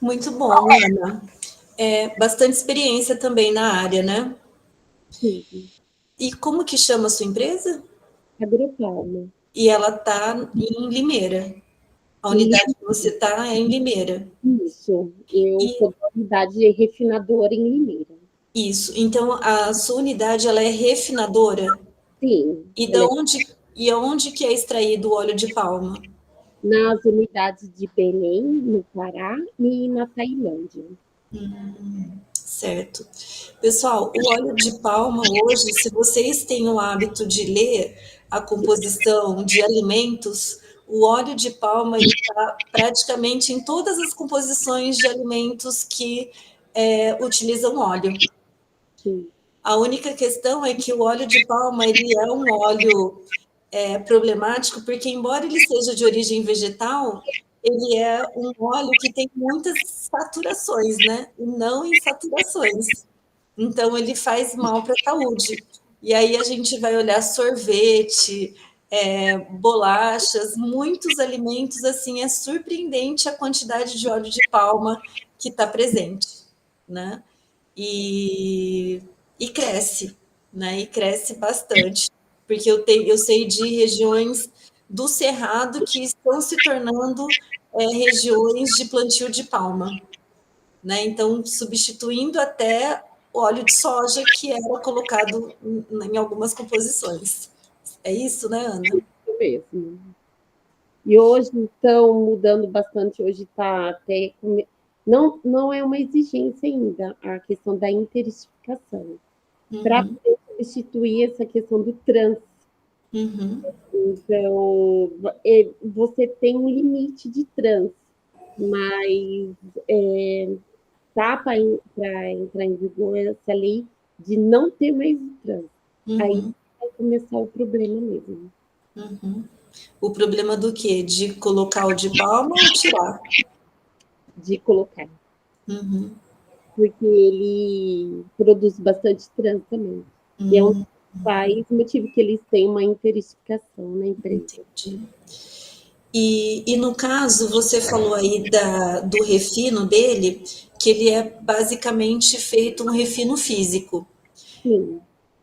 Muito bom, Ana. Bastante experiência também na área, né? Sim. E como que chama a sua empresa? Agropalma. E ela está em Limeira. A unidade que você está é em Limeira. Isso. Eu sou da unidade refinadora em Limeira. Isso. Então, a sua unidade ela é refinadora? Sim. E onde que é extraído o óleo de palma? Nas unidades de Belém, no Pará, e na Tailândia. Certo. Pessoal, o óleo de palma hoje, se vocês têm o hábito de ler a composição de alimentos, o óleo de palma está praticamente em todas as composições de alimentos que utilizam óleo. Sim. A única questão é que o óleo de palma ele é um óleo problemático, porque embora ele seja de origem vegetal, ele é um óleo que tem muitas saturações, né? E não insaturações. Então, ele faz mal para a saúde. E aí a gente vai olhar sorvete, bolachas, muitos alimentos, assim, é surpreendente a quantidade de óleo de palma que está presente, né? E cresce, né? E cresce bastante, porque eu sei de regiões do Cerrado que estão se tornando regiões de plantio de palma, né? Então, substituindo até o óleo de soja que era colocado em algumas composições. É isso, né, Ana? Isso mesmo. E hoje, então, mudando bastante, hoje está até... Não é uma exigência ainda a questão da interestificação. Para poder substituir essa questão do trans. Então, você tem um limite de trans, mas tá para entrar em vigor essa lei de não ter mais trans. Aí vai começar o problema mesmo. O problema do quê? De colocar o de palma ou tirar? De colocar. Porque ele produz bastante trans também. E é um dos motivo que eles têm uma interestificação na empresa. Entendi. E no caso, você falou aí do refino dele, que ele é basicamente feito um refino físico. Sim.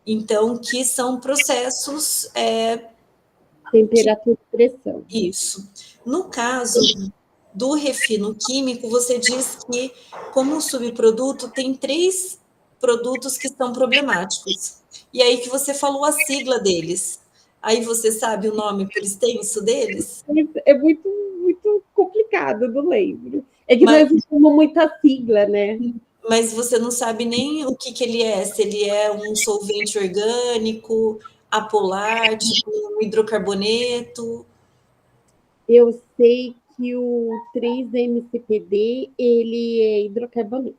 Então, que são processos... temperatura e pressão. Isso. No caso do refino químico, você diz que, como subproduto, tem 3 produtos que são problemáticos. E aí que você falou a sigla deles. Aí você sabe o nome por extenso deles? É muito, muito complicado, não lembro. É que nós usamos muita sigla, né? Mas você não sabe nem o que ele é, se ele é um solvente orgânico, apolático, um hidrocarboneto. Eu sei que o 3-MCPD, ele é hidrocarboneto.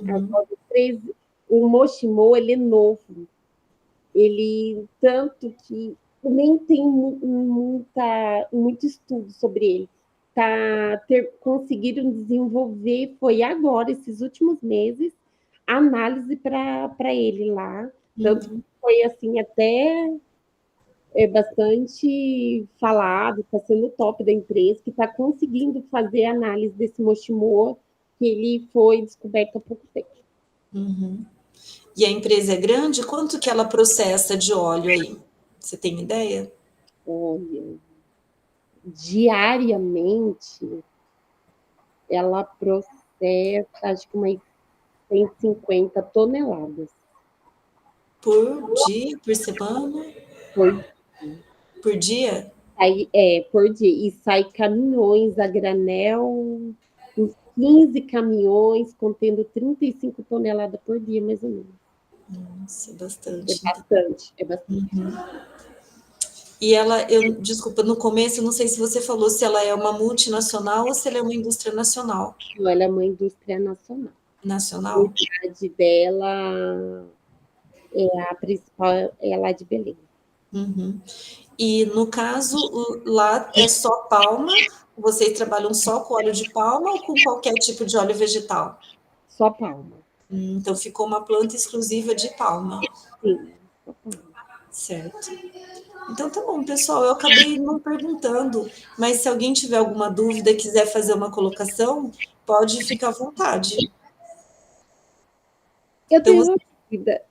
Agora, o Moshimo, ele é novo. Ele, tanto que nem tem muito estudo sobre ele. Conseguiram desenvolver, foi agora, esses últimos meses, análise para ele lá. Tanto que foi assim, até bastante falado, está sendo o top da empresa, que está conseguindo fazer análise desse Moshimo, que ele foi descoberto há pouco tempo. E a empresa é grande? Quanto que ela processa de óleo aí? Você tem ideia? Olha, diariamente ela processa, acho que umas 150 toneladas. Por dia, por semana, Por, por dia? por dia. E sai caminhões a granel, uns 15 caminhões contendo 35 toneladas por dia, mais ou menos. Nossa, É bastante. bastante, é bastante. E ela, desculpa, no começo, eu não sei se você falou se ela é uma multinacional ou se ela é uma indústria nacional. Ela é uma indústria nacional. A Nacional? unidade dela a principal é lá de Belém. Uhum. E no caso, lá é só palma? Vocês trabalham só com óleo de palma ou com qualquer tipo de óleo vegetal? Só palma. Então ficou uma planta exclusiva de palma. Sim, só palma. Certo. Então tá bom, pessoal. Eu acabei não perguntando, mas se alguém tiver alguma dúvida e quiser fazer uma colocação, pode ficar à vontade. Eu Então, tenho uma dúvida.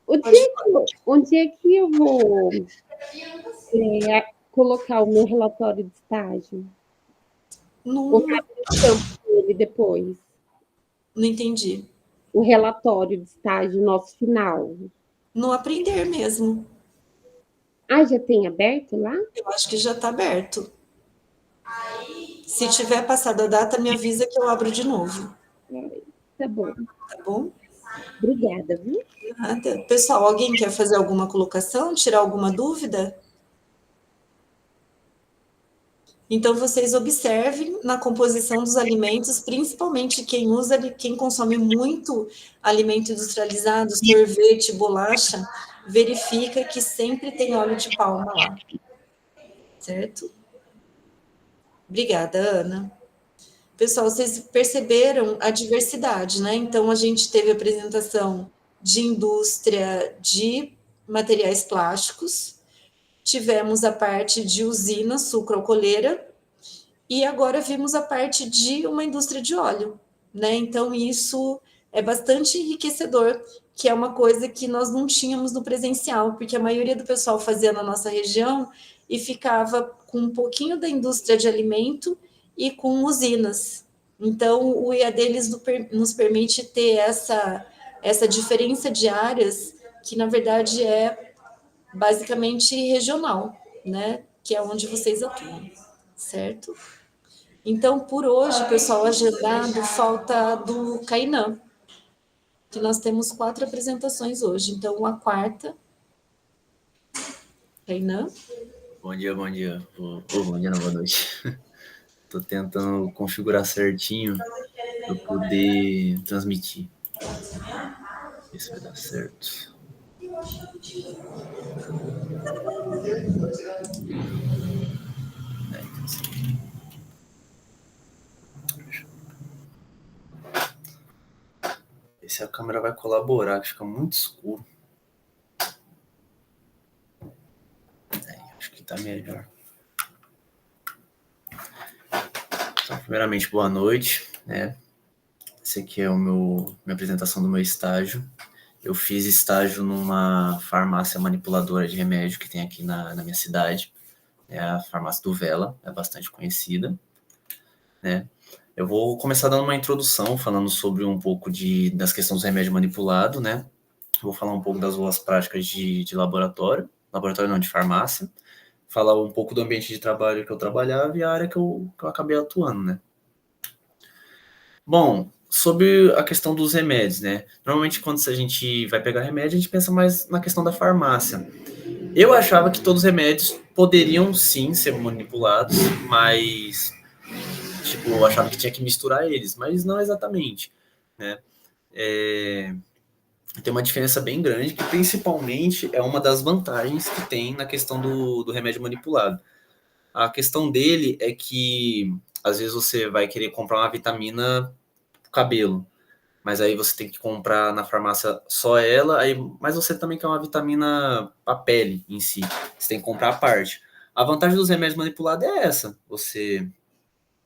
Onde é que eu vou colocar o meu relatório de estágio? Ou não, tá no campo dele depois? não entendi. O relatório de estágio nosso final. No aprender mesmo. Ah, já tem aberto lá? Eu acho que já está aberto. Se tiver passado a data, me avisa que eu abro de novo. Tá bom. Tá bom? Obrigada, viu? Nada. Pessoal, alguém quer fazer alguma colocação, tirar alguma dúvida? Então, vocês observem na composição dos alimentos, principalmente quem consome muito alimento industrializado, sorvete, bolacha, verifica que sempre tem óleo de palma lá. Certo? Obrigada, Ana. Pessoal, vocês perceberam a diversidade, né? Então, a gente teve apresentação de indústria de materiais plásticos, tivemos a parte de usina sucroalcooleira e agora vimos a parte de uma indústria de óleo, né? Então, isso é bastante enriquecedor, que é uma coisa que nós não tínhamos no presencial, porque a maioria do pessoal fazia na nossa região e ficava com um pouquinho da indústria de alimento e com usinas. Então, o IAD nos permite ter essa diferença de áreas, que na verdade é basicamente regional, né? Que é onde vocês atuam, certo? Então, por hoje, pessoal, agendado, falta do Kainan, que nós temos 4 apresentações hoje. Então, a quarta, Kainan. Bom dia, bom dia. Bom dia, não, boa noite. Tô tentando configurar certinho para poder transmitir. Ver se vai dar certo. Ver se a câmera vai colaborar, que fica muito escuro. Acho que tá melhor. Então, primeiramente, boa noite, né? Esse aqui é minha apresentação do meu estágio. Eu fiz estágio numa farmácia manipuladora de remédio que tem aqui na minha cidade. É a farmácia do Vela, é bastante conhecida, né? Eu vou começar dando uma introdução, falando sobre um pouco das questões do remédio manipulado, né? Vou falar um pouco das boas práticas de laboratório não, de farmácia, falar um pouco do ambiente de trabalho que eu trabalhava e a área que eu acabei atuando, né? Bom, sobre a questão dos remédios, né? Normalmente, quando a gente vai pegar remédio, a gente pensa mais na questão da farmácia. Eu achava que todos os remédios poderiam, sim, ser manipulados, mas, tipo, eu achava que tinha que misturar eles, mas não exatamente, né? Tem uma diferença bem grande, que principalmente é uma das vantagens que tem na questão do remédio manipulado. A questão dele é que, às vezes, você vai querer comprar uma vitamina pro cabelo, mas aí você tem que comprar na farmácia só ela, mas você também quer uma vitamina para a pele em si, você tem que comprar a parte. A vantagem dos remédios manipulados é essa, você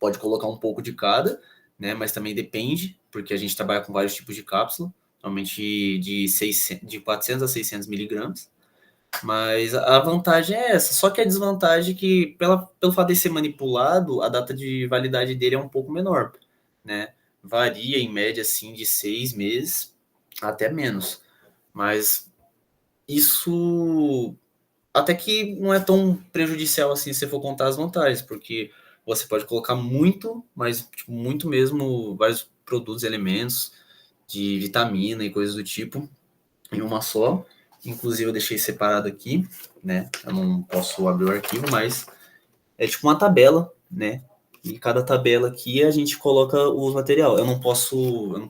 pode colocar um pouco de cada, né, mas também depende, porque a gente trabalha com vários tipos de cápsula, normalmente de 400 a 600 miligramas. Mas a vantagem é essa, só que a desvantagem é que, pelo fato de ser manipulado, a data de validade dele é um pouco menor, né? Varia em média, assim, de 6 meses até menos. Mas isso até que não é tão prejudicial assim se você for contar as vantagens, porque você pode colocar muito, mas tipo, muito mesmo, vários produtos, elementos de vitamina e coisas do tipo em uma só. Inclusive eu deixei separado aqui, né? Eu não posso abrir o arquivo, mas é tipo uma tabela, né? E cada tabela aqui a gente coloca os material. Eu não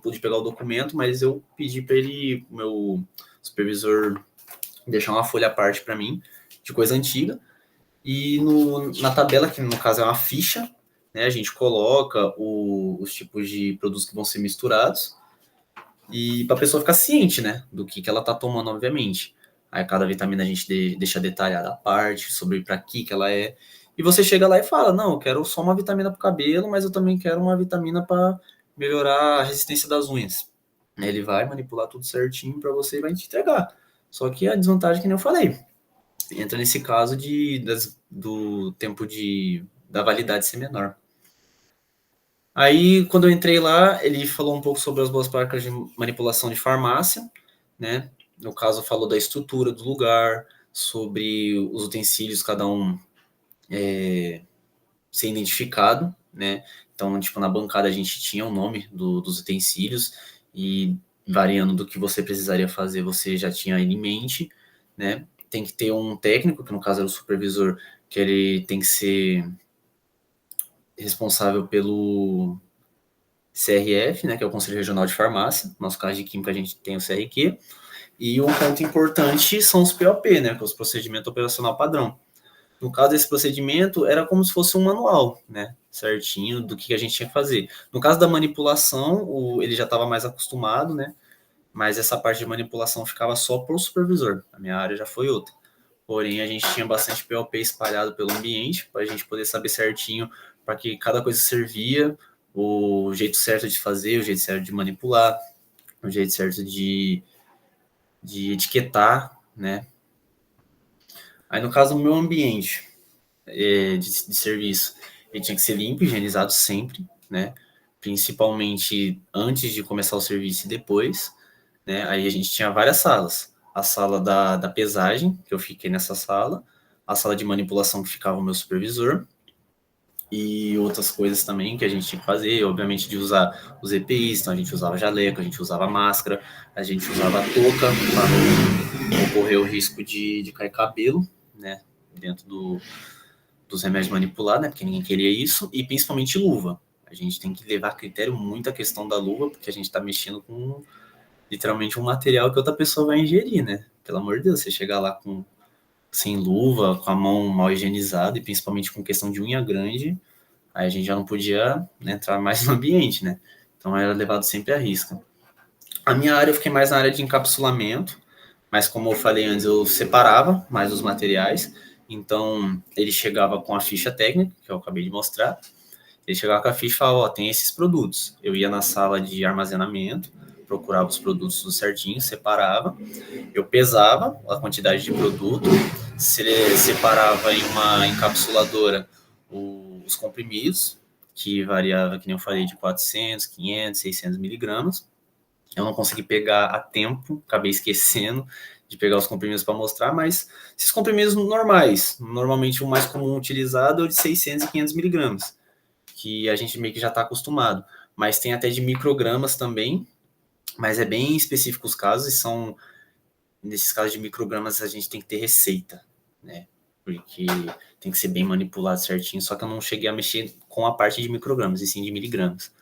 pude pegar o documento, mas eu pedi para ele, o meu supervisor, deixar uma folha à parte para mim, de coisa antiga. E na tabela, que no caso é uma ficha, né? A gente coloca os tipos de produtos que vão ser misturados. E para a pessoa ficar ciente, né, do que ela tá tomando, obviamente. Aí cada vitamina a gente deixa detalhada a parte, sobre para que ela é. E você chega lá e fala, não, eu quero só uma vitamina para o cabelo, mas eu também quero uma vitamina para melhorar a resistência das unhas. Ele vai manipular tudo certinho para você e vai te entregar. Só que a desvantagem, que nem eu falei, entra nesse caso do tempo da validade ser menor. Aí, quando eu entrei lá, ele falou um pouco sobre as boas práticas de manipulação de farmácia, né? No caso, falou da estrutura do lugar, sobre os utensílios, cada um ser identificado, né? Então, tipo, na bancada a gente tinha o nome dos utensílios e variando do que você precisaria fazer, você já tinha ele em mente, né? Tem que ter um técnico, que no caso era o supervisor, que ele tem que ser responsável pelo CRF, né, que é o Conselho Regional de Farmácia. No nosso caso de Química, a gente tem o CRQ. E um ponto importante são os POP, né, que é os Procedimento Operacional Padrão. No caso desse procedimento, era como se fosse um manual, né, certinho, do que a gente tinha que fazer. No caso da manipulação, ele já estava mais acostumado, né, mas essa parte de manipulação ficava só para o supervisor. A minha área já foi outra. Porém, a gente tinha bastante POP espalhado pelo ambiente, para a gente poder saber certinho para que cada coisa servia, o jeito certo de fazer, o jeito certo de manipular, o jeito certo de etiquetar, né? Aí, no caso, o meu ambiente de serviço, ele tinha que ser limpo, higienizado sempre, né? Principalmente antes de começar o serviço e depois, né? Aí a gente tinha várias salas. A sala da pesagem, que eu fiquei nessa sala, a sala de manipulação, que ficava o meu supervisor, e outras coisas também que a gente tinha que fazer, obviamente de usar os EPIs, então a gente usava jaleco, a gente usava máscara, a gente usava touca para não correr o risco de cair cabelo, né, dentro dos remédios manipulados, né, porque ninguém queria isso, e principalmente luva. A gente tem que levar a critério muito a questão da luva, porque a gente está mexendo com literalmente um material que outra pessoa vai ingerir, né, pelo amor de Deus, você chegar lá sem luva, com a mão mal higienizada e principalmente com questão de unha grande, aí a gente já não podia, né, entrar mais no ambiente, né? Então era levado sempre à risca. A minha área, eu fiquei mais na área de encapsulamento, mas como eu falei antes, eu separava mais os materiais, então ele chegava com a ficha técnica, que eu acabei de mostrar, ele chegava com a ficha e falava, ó, tem esses produtos. Eu ia na sala de armazenamento, procurava os produtos tudo certinho, separava, eu pesava a quantidade de produto, separava em uma encapsuladora os comprimidos, que variava, que nem eu falei, de 400, 500, 600 miligramas. Eu não consegui pegar a tempo, acabei esquecendo de pegar os comprimidos para mostrar, mas esses comprimidos normais, normalmente o mais comum utilizado é o de 600 e 500 miligramas, que a gente meio que já está acostumado. Mas tem até de microgramas também, mas é bem específico os casos, e nesses casos de microgramas a gente tem que ter receita, né? Porque tem que ser bem manipulado certinho, só que eu não cheguei a mexer com a parte de microgramas, e sim de miligramas.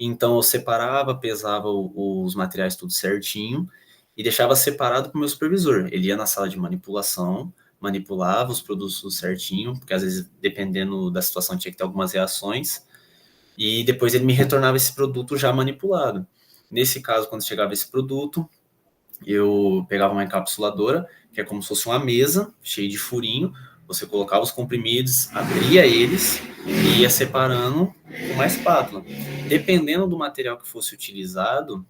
Então eu separava, pesava os materiais tudo certinho e deixava separado para o meu supervisor. Ele ia na sala de manipulação, manipulava os produtos tudo certinho, porque às vezes, dependendo da situação, tinha que ter algumas reações, e depois ele me retornava esse produto já manipulado. Nesse caso, quando chegava esse produto, eu pegava uma encapsuladora, que é como se fosse uma mesa cheia de furinho, você colocava os comprimidos, abria eles e ia separando com uma espátula. Dependendo do material que fosse utilizado,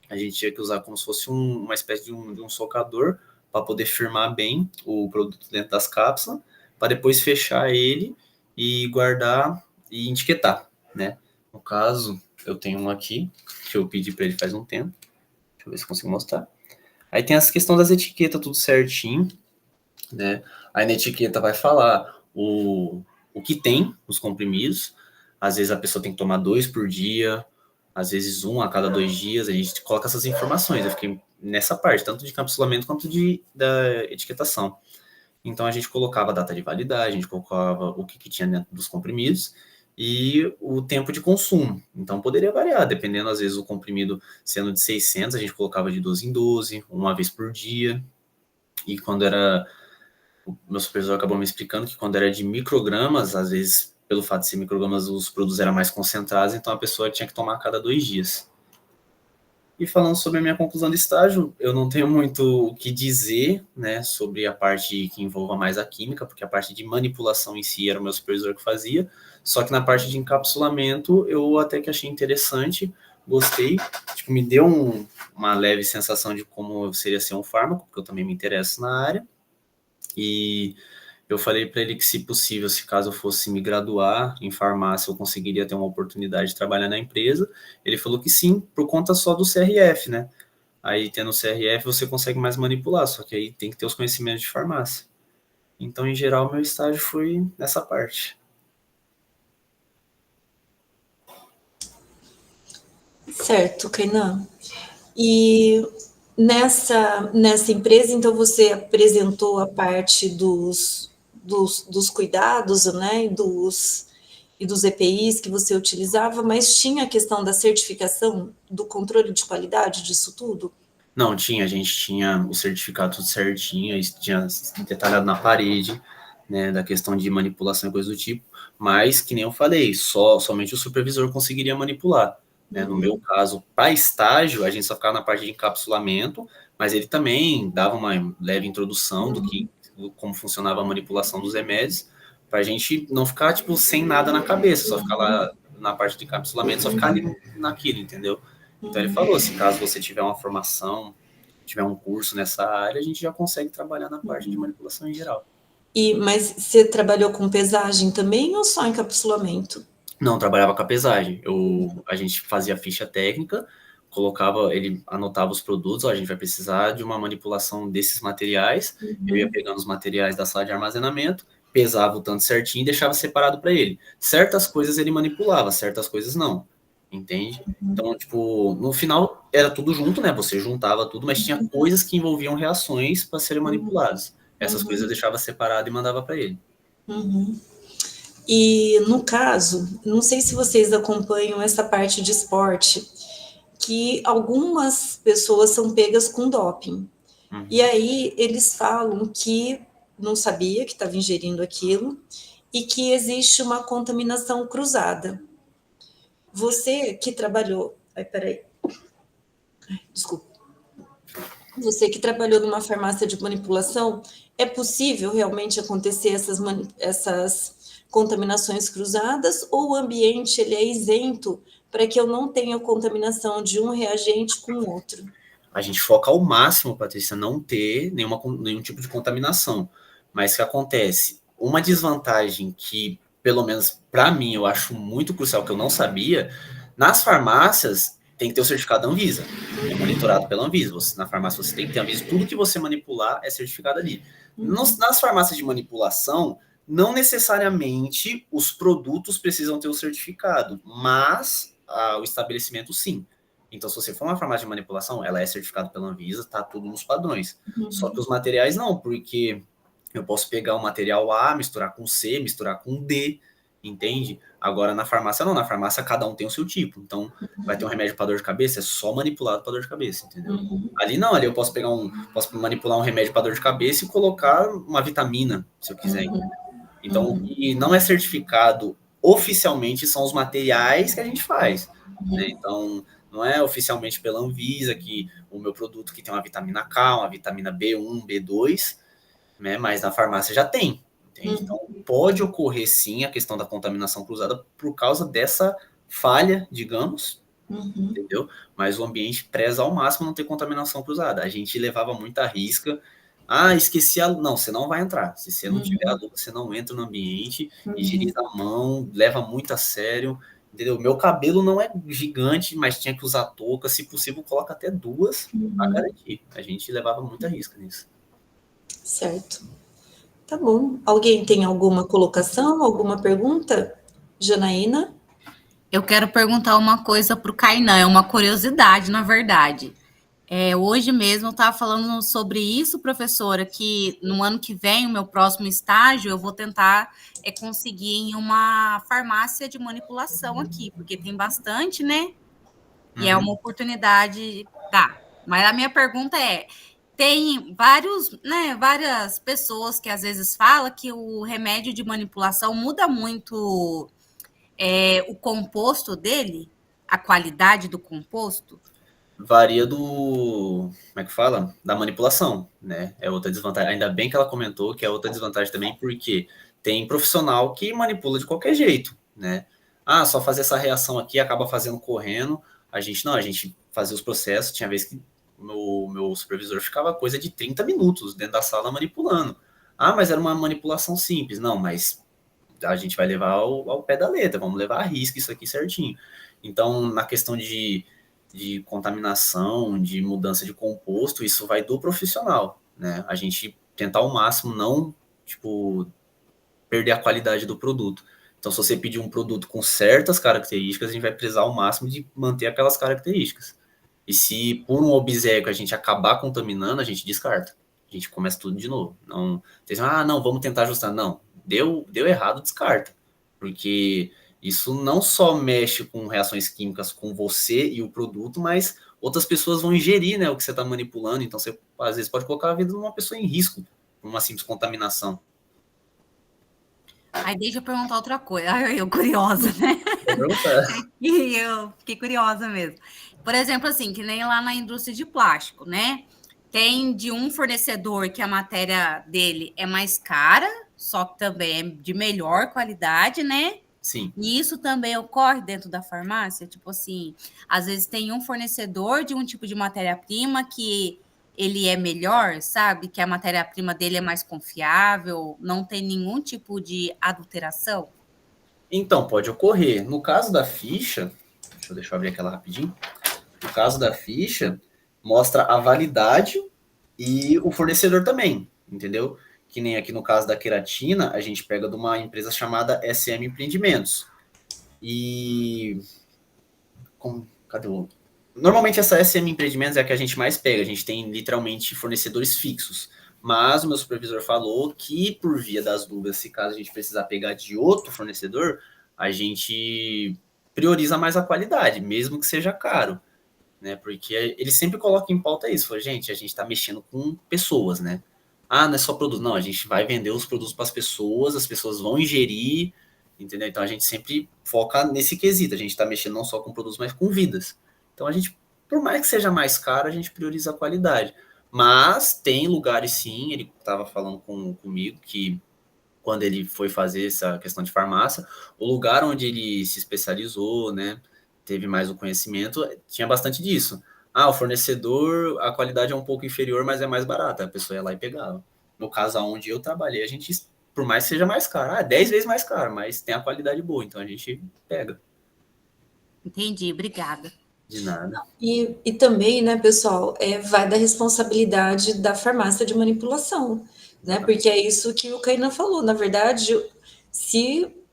a gente tinha que usar como se fosse uma espécie de um socador para poder firmar bem o produto dentro das cápsulas, para depois fechar ele e guardar e etiquetar, né? No caso, eu tenho um aqui, que eu pedi para ele faz um tempo. Deixa eu ver se consigo mostrar. Aí tem essa questão das etiquetas, tudo certinho, né? Aí na etiqueta vai falar o que tem os comprimidos. Às vezes a pessoa tem que tomar 2 por dia, às vezes 1 a cada 2 dias. A gente coloca essas informações. Eu fiquei nessa parte, tanto de encapsulamento quanto da etiquetação. Então a gente colocava a data de validade, a gente colocava o que tinha dentro dos comprimidos e o tempo de consumo. Então poderia variar, dependendo, às vezes, o comprimido sendo de 600, a gente colocava de 12 em 12, uma vez por dia. E quando era... O meu supervisor acabou me explicando que quando era de microgramas, às vezes, pelo fato de ser microgramas, os produtos eram mais concentrados, então a pessoa tinha que tomar a cada 2 dias. E falando sobre a minha conclusão de estágio, eu não tenho muito o que dizer, né, sobre a parte que envolva mais a química, porque a parte de manipulação em si era o meu supervisor que fazia, só que na parte de encapsulamento eu até que achei interessante, gostei, tipo, me deu uma leve sensação de como seria ser um fármaco, porque eu também me interesso na área, e eu falei para ele que, se possível, se caso eu fosse me graduar em farmácia, eu conseguiria ter uma oportunidade de trabalhar na empresa. Ele falou que sim, por conta só do CRF, né? Aí, tendo o CRF, você consegue mais manipular, só que aí tem que ter os conhecimentos de farmácia. Então, em geral, meu estágio foi nessa parte. Certo, Kainan. E nessa empresa, então, você apresentou a parte dos cuidados, né, e dos EPIs que você utilizava, mas tinha a questão da certificação, do controle de qualidade disso tudo? Não, a gente tinha o certificado tudo certinho, tinha detalhado na parede, né, da questão de manipulação e coisa do tipo, mas, que nem eu falei, somente o supervisor conseguiria manipular. Né? No meu caso, para estágio, a gente só ficava na parte de encapsulamento, mas ele também dava uma leve introdução do como funcionava a manipulação dos remédios, para a gente não ficar, tipo, sem nada na cabeça, só ficar lá na parte de encapsulamento, só ficar ali naquilo, entendeu? Então ele falou, se caso você tiver uma formação, tiver um curso nessa área, a gente já consegue trabalhar na parte de manipulação em geral. Mas você trabalhou com pesagem também ou só encapsulamento? Não, trabalhava com a pesagem. A gente fazia ficha técnica, ele anotava os produtos, a gente vai precisar de uma manipulação desses materiais, eu ia pegando os materiais da sala de armazenamento, pesava o tanto certinho e deixava separado para ele. Certas coisas ele manipulava, certas coisas não, entende? Então, tipo, no final era tudo junto, né? Você juntava tudo, mas tinha coisas que envolviam reações para serem manipuladas. Essas coisas eu deixava separado e mandava para ele. E, no caso, não sei se vocês acompanham essa parte de esporte, que algumas pessoas são pegas com doping. E aí eles falam que não sabia que estava ingerindo aquilo e que existe uma contaminação cruzada. Você que trabalhou... Desculpa. Você que trabalhou numa farmácia de manipulação, é possível realmente acontecer essas contaminações cruzadas, ou o ambiente ele é isento para que eu não tenha contaminação de um reagente com o outro? A gente foca ao máximo, Patrícia, não ter nenhum tipo de contaminação. Mas o que acontece? Uma desvantagem que, pelo menos para mim, eu acho muito crucial, que eu não sabia, nas farmácias tem que ter o certificado da Anvisa. É monitorado pela Anvisa. Na farmácia você tem que ter a Anvisa. Tudo que você manipular é certificado ali. Nas farmácias de manipulação, não necessariamente os produtos precisam ter o certificado, mas o estabelecimento sim. Então, se você for uma farmácia de manipulação, ela é certificada pela Anvisa, tá tudo nos padrões. Só que os materiais não, porque eu posso pegar o material A, misturar com C, misturar com D, entende? Agora, na farmácia não, na farmácia cada um tem o seu tipo. Então, vai ter um remédio para dor de cabeça, é só manipulado para dor de cabeça, entendeu? Ali não, ali eu posso posso manipular um remédio para dor de cabeça e colocar uma vitamina, se eu quiser. Então, o que não é certificado oficialmente são os materiais que a gente faz, né? Então, não é oficialmente pela Anvisa que o meu produto que tem uma vitamina K, uma vitamina B1, B2, né? Mas na farmácia já tem, entende? Então, pode ocorrer sim a questão da contaminação cruzada por causa dessa falha, digamos, entendeu? Mas o ambiente preza ao máximo não ter contaminação cruzada. A gente levava muita risca. Ah, esqueci a... Não, você não vai entrar. Se você não tiver a luva, você não entra no ambiente, higieniza a mão, leva muito a sério, entendeu? Meu cabelo não é gigante, mas tinha que usar touca, se possível, coloca até 2 para garantir. A gente levava muita risca nisso. Certo. Tá bom. Alguém tem alguma colocação, alguma pergunta? Janaína? Eu quero perguntar uma coisa para o Kainan, é uma curiosidade, na verdade. Hoje mesmo eu estava falando sobre isso, professora, que no ano que vem, o meu próximo estágio, eu vou tentar conseguir em uma farmácia de manipulação aqui, porque tem bastante, né? E é uma oportunidade, tá. Mas a minha pergunta é, tem várias pessoas que às vezes falam que o remédio de manipulação muda muito o composto dele, a qualidade do composto? Varia do... Como é que fala? Da manipulação, né? É outra desvantagem. Ainda bem que ela comentou que é outra desvantagem também, porque tem profissional que manipula de qualquer jeito, né? Ah, só fazer essa reação aqui, acaba fazendo correndo. A gente fazia os processos, tinha vez que o meu supervisor ficava coisa de 30 minutos dentro da sala manipulando. Ah, mas era uma manipulação simples. Não, mas a gente vai levar ao pé da letra, vamos levar a risco isso aqui certinho. Então, na questão de contaminação, de mudança de composto, isso vai do profissional, né? A gente tentar ao máximo não, perder a qualidade do produto. Então, se você pedir um produto com certas características, a gente vai precisar ao máximo de manter aquelas características. E se por um obséquio a gente acabar contaminando, a gente descarta. A gente começa tudo de novo. Não, não, vamos tentar ajustar. Não, deu errado, descarta. Porque isso não só mexe com reações químicas com você e o produto, mas outras pessoas vão ingerir, né, o que você está manipulando. Então, você às vezes pode colocar a vida de uma pessoa em risco por uma simples contaminação. Aí deixa eu perguntar outra coisa. Ai, eu curiosa, né? E eu fiquei curiosa mesmo. Por exemplo, assim, que nem lá na indústria de plástico, né? Tem de um fornecedor que a matéria dele é mais cara, só que também é de melhor qualidade, né? Sim. E isso também ocorre dentro da farmácia? Tipo assim, às vezes tem um fornecedor de um tipo de matéria-prima que ele é melhor, sabe? Que a matéria-prima dele é mais confiável, não tem nenhum tipo de adulteração? Então, pode ocorrer. No caso da ficha, deixa eu abrir aquela rapidinho. No caso da ficha, mostra a validade e o fornecedor também, entendeu? Que nem aqui no caso da queratina, a gente pega de uma empresa chamada SM Empreendimentos. E... Cadê o... Normalmente essa SM Empreendimentos é a que a gente mais pega, a gente tem literalmente fornecedores fixos. Mas o meu supervisor falou que, por via das dúvidas, se caso a gente precisar pegar de outro fornecedor, a gente prioriza mais a qualidade, mesmo que seja caro, né? Porque ele sempre coloca em pauta isso, fala, gente, a gente está mexendo com pessoas, né? Ah, não é só produto, não, a gente vai vender os produtos para as pessoas vão ingerir, entendeu? Então a gente sempre foca nesse quesito, a gente está mexendo não só com produtos, mas com vidas. Então a gente, por mais que seja mais caro, a gente prioriza a qualidade. Mas tem lugares sim, ele estava falando comigo que quando ele foi fazer essa questão de farmácia, o lugar onde ele se especializou, né, teve mais o conhecimento, tinha bastante disso. Ah, o fornecedor, a qualidade é um pouco inferior, mas é mais barata. A pessoa ia lá e pegava. No caso onde eu trabalhei, a gente, por mais que seja mais caro, 10 vezes mais caro, mas tem a qualidade boa, então a gente pega. Entendi, obrigada. De nada. E também, né, pessoal, vai da responsabilidade da farmácia de manipulação, né? Porque é isso que o Kainan falou. Na verdade,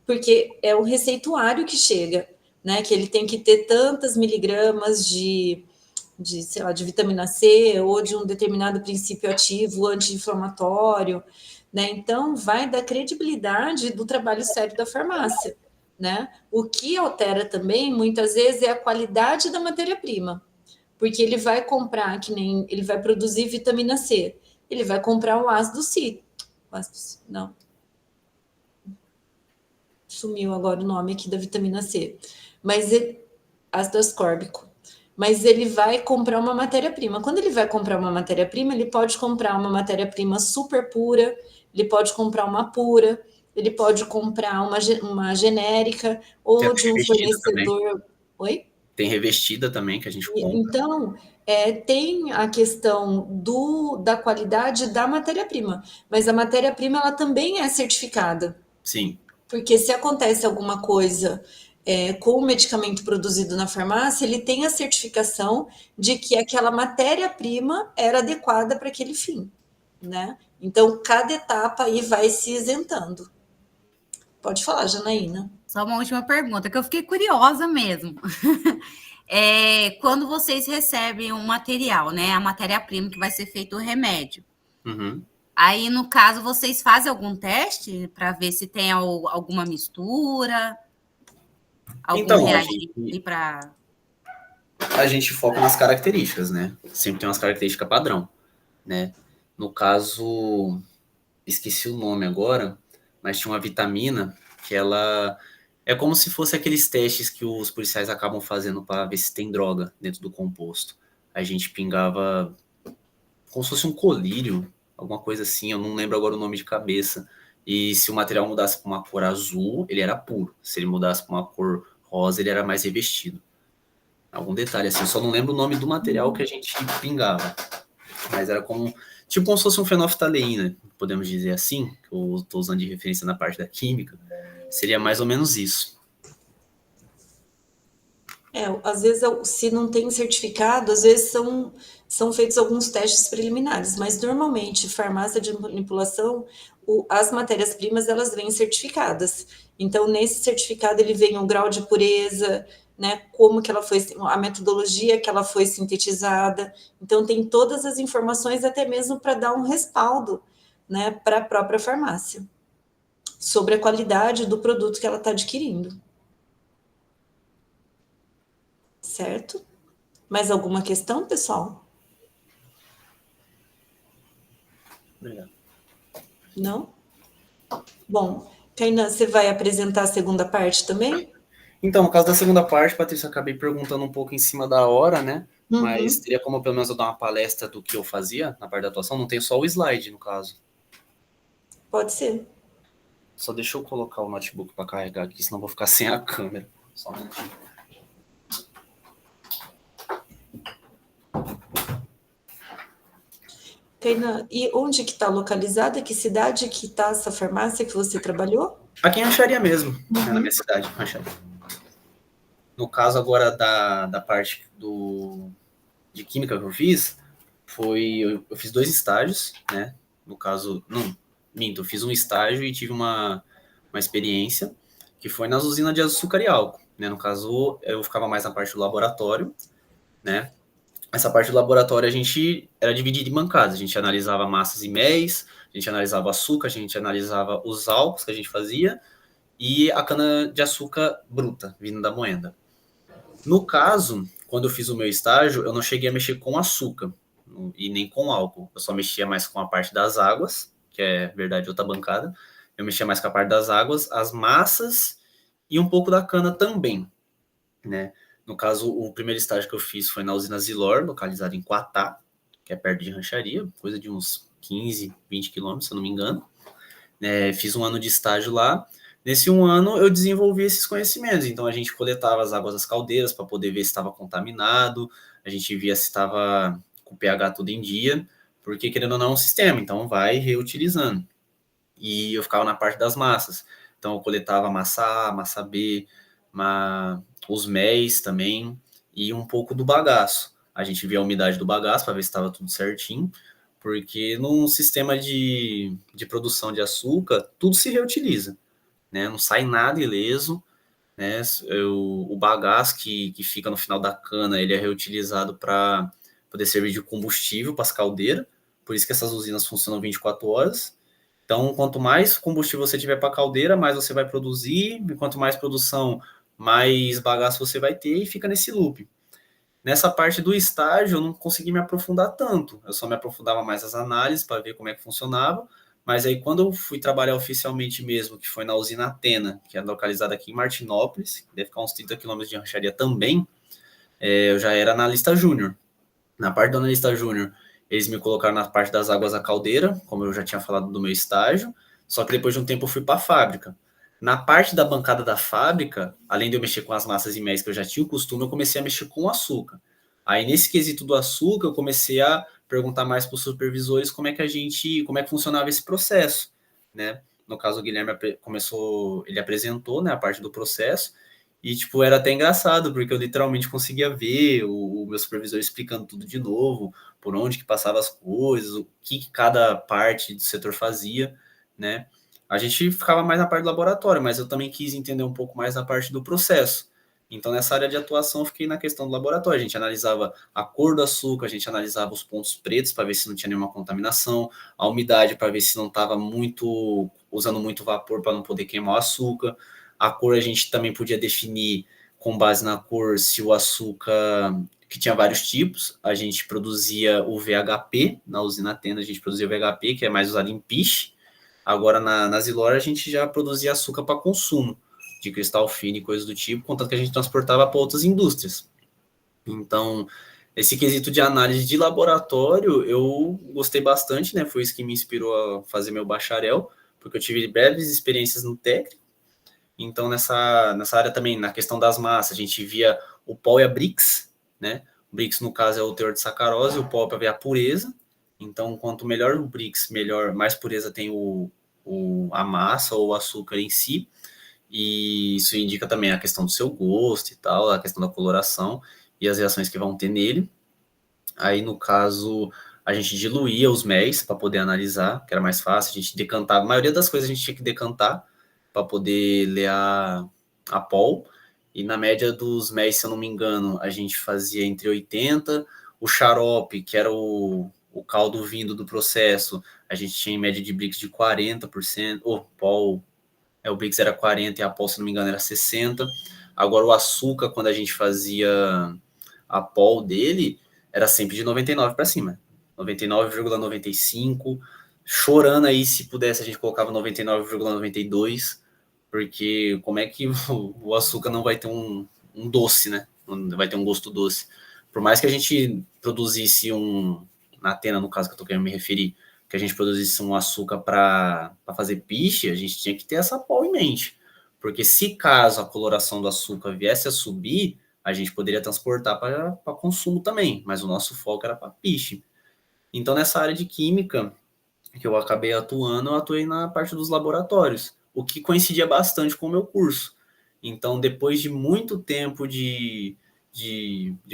porque é o receituário que chega, né? Que ele tem que ter tantas miligramas sei lá, de vitamina C ou de um determinado princípio ativo anti-inflamatório, né? Então, vai da credibilidade do trabalho sério da farmácia. Né? O que altera também, muitas vezes, é a qualidade da matéria-prima, porque ele vai comprar, que nem ele vai produzir vitamina C, ele vai comprar o ácido cítrico, não, sumiu agora o nome aqui da vitamina C, mas ácido ascórbico, mas ele vai comprar uma matéria-prima. Quando ele vai comprar uma matéria-prima, ele pode comprar uma matéria-prima super pura, ele pode comprar uma pura, ele pode comprar uma genérica ou de um fornecedor... Oi? Tem revestida também, que a gente compra. Então, tem a questão da qualidade da matéria-prima, mas a matéria-prima ela também é certificada. Sim. Porque se acontece alguma coisa com o medicamento produzido na farmácia, ele tem a certificação de que aquela matéria-prima era adequada para aquele fim, né? Então, cada etapa aí vai se isentando. Pode falar, Janaína. Só uma última pergunta, que eu fiquei curiosa mesmo. Quando vocês recebem um material, né? A matéria-prima que vai ser feito o remédio. Uhum. Aí, no caso, vocês fazem algum teste para ver se tem alguma mistura? Algum Então, reagente para... A gente foca nas características, né? Sempre tem umas características padrão, né? No caso, esqueci o nome agora, mas tinha uma vitamina que ela... É como se fosse aqueles testes que os policiais acabam fazendo para ver se tem droga dentro do composto. A gente pingava como se fosse um colírio, alguma coisa assim, eu não lembro agora o nome de cabeça. E se o material mudasse para uma cor azul, ele era puro. Se ele mudasse para uma cor rosa, ele era mais revestido. Algum detalhe assim, eu só não lembro o nome do material que a gente pingava. Mas era tipo como se fosse um fenolftaleína, podemos dizer assim, que eu estou usando de referência na parte da química. Seria mais ou menos isso. Às vezes, se não tem certificado, às vezes são feitos alguns testes preliminares, mas normalmente, farmácia de manipulação, as matérias-primas, elas vêm certificadas. Então, nesse certificado, ele vem o grau de pureza, né, como que ela foi, a metodologia que ela foi sintetizada. Então, tem todas as informações, até mesmo para dar um respaldo, né, para a própria farmácia, sobre a qualidade do produto que ela está adquirindo. Certo? Mais alguma questão, pessoal? Obrigado. Não? Bom, Kainan, você vai apresentar a segunda parte também? Então, no caso da segunda parte, Patrícia, eu acabei perguntando um pouco em cima da hora, né? Uhum. Mas teria como pelo menos eu dar uma palestra do que eu fazia na parte da atuação? Não tem só o slide, no caso. Pode ser. Só deixa eu colocar o notebook para carregar aqui, senão eu vou ficar sem a câmera. Só um minutinho. Kainan, e onde que está localizada? Que cidade que está essa farmácia que você trabalhou? Aqui em Rancharia mesmo, né, na minha cidade, Rancharia. No caso agora da parte de química que eu fiz, eu fiz 2 estágios, né? No caso, não, minto, eu fiz um estágio e tive uma experiência que foi nas usinas de açúcar e álcool, né? No caso, eu ficava mais na parte do laboratório, né? Essa parte do laboratório a gente era dividido em bancadas, a gente analisava massas e méis, a gente analisava açúcar, a gente analisava os álcools que a gente fazia e a cana-de-açúcar bruta, vindo da moenda. No caso, quando eu fiz o meu estágio, eu não cheguei a mexer com açúcar e nem com álcool. Eu só mexia mais com a parte das águas, que é, verdade, outra bancada. Eu mexia mais com a parte das águas, as massas e um pouco da cana também, né? No caso, o primeiro estágio que eu fiz foi na usina Zilor, localizada em Quatá, que é perto de Rancharia, coisa de uns 15, 20 quilômetros, se eu não me engano. Fiz um ano de estágio lá. Nesse um ano, eu desenvolvi esses conhecimentos. Então, a gente coletava as águas das caldeiras para poder ver se estava contaminado, a gente via se estava com o pH tudo em dia, porque, querendo ou não, é um sistema, então vai reutilizando. E eu ficava na parte das massas. Então, eu coletava massa A, massa B, os méis também, e um pouco do bagaço. A gente via a umidade do bagaço para ver se estava tudo certinho, porque num sistema de produção de açúcar, tudo se reutiliza, né? Não sai nada ileso, né? O bagaço que fica no final da cana, ele é reutilizado para poder servir de combustível para as caldeiras, por isso que essas usinas funcionam 24 horas. Então, quanto mais combustível você tiver para a caldeira, mais você vai produzir, e quanto mais produção, mais bagaço você vai ter, e fica nesse loop. Nessa parte do estágio, eu não consegui me aprofundar tanto, eu só me aprofundava mais nas análises para ver como é que funcionava, mas aí quando eu fui trabalhar oficialmente mesmo, que foi na usina Atena, que é localizada aqui em Martinópolis, que deve ficar uns 30 quilômetros de Rancharia também, eu já era analista júnior. Na parte do analista júnior, eles me colocaram na parte das águas da caldeira, como eu já tinha falado do meu estágio, só que depois de um tempo eu fui para a fábrica. Na parte da bancada da fábrica, além de eu mexer com as massas e méis que eu já tinha o costume, eu comecei a mexer com o açúcar. Aí, nesse quesito do açúcar, eu comecei a perguntar mais para os supervisores como é que funcionava esse processo, né? No caso, o Guilherme ele apresentou, né, a parte do processo, e, tipo, era até engraçado, porque eu literalmente conseguia ver o meu supervisor explicando tudo de novo, por onde que passava as coisas, o que cada parte do setor fazia, né? A gente ficava mais na parte do laboratório, mas eu também quis entender um pouco mais na parte do processo. Então, nessa área de atuação, eu fiquei na questão do laboratório. A gente analisava a cor do açúcar, a gente analisava os pontos pretos para ver se não tinha nenhuma contaminação, a umidade para ver se não estava usando muito vapor para não poder queimar o açúcar. A cor a gente também podia definir com base na cor se o açúcar, que tinha vários tipos, a gente produzia o VHP, na usina Tenda a gente produzia o VHP, que é mais usado em piche. Agora, na Zilor, a gente já produzia açúcar para consumo, de cristal fino e coisas do tipo, contanto que a gente transportava para outras indústrias. Então, esse quesito de análise de laboratório, eu gostei bastante, né? Foi isso que me inspirou a fazer meu bacharel, porque eu tive breves experiências no técnico. Então, nessa área também, na questão das massas, a gente via o pol e a Brix, né? O Brix, no caso, é o teor de sacarose, o pol para ver a pureza. Então, quanto melhor o Brix, mais pureza tem a massa ou o açúcar em si. E isso indica também a questão do seu gosto e tal, a questão da coloração e as reações que vão ter nele. Aí, no caso, a gente diluía os méis para poder analisar, que era mais fácil. A gente decantava, a maioria das coisas a gente tinha que decantar para poder ler a pol. E na média dos méis, se eu não me engano, a gente fazia entre 80. O xarope, que era o caldo vindo do processo, a gente tinha em média de Brix de 40%. O pol, o Brix era 40% e a pol, se não me engano, era 60%. Agora, o açúcar, quando a gente fazia a pol dele, era sempre de 99 para cima. 99,95. Chorando aí, se pudesse, a gente colocava 99,92, porque como é que o açúcar não vai ter um doce, né? Não vai ter um gosto doce. Por mais que a gente produzisse na Atena, no caso que eu tô querendo me referir, que a gente produzisse um açúcar para fazer piche, a gente tinha que ter essa pol em mente. Porque se caso a coloração do açúcar viesse a subir, a gente poderia transportar para consumo também, mas o nosso foco era para piche. Então, nessa área de química que eu acabei atuando, eu atuei na parte dos laboratórios, o que coincidia bastante com o meu curso. Então, depois de muito tempo de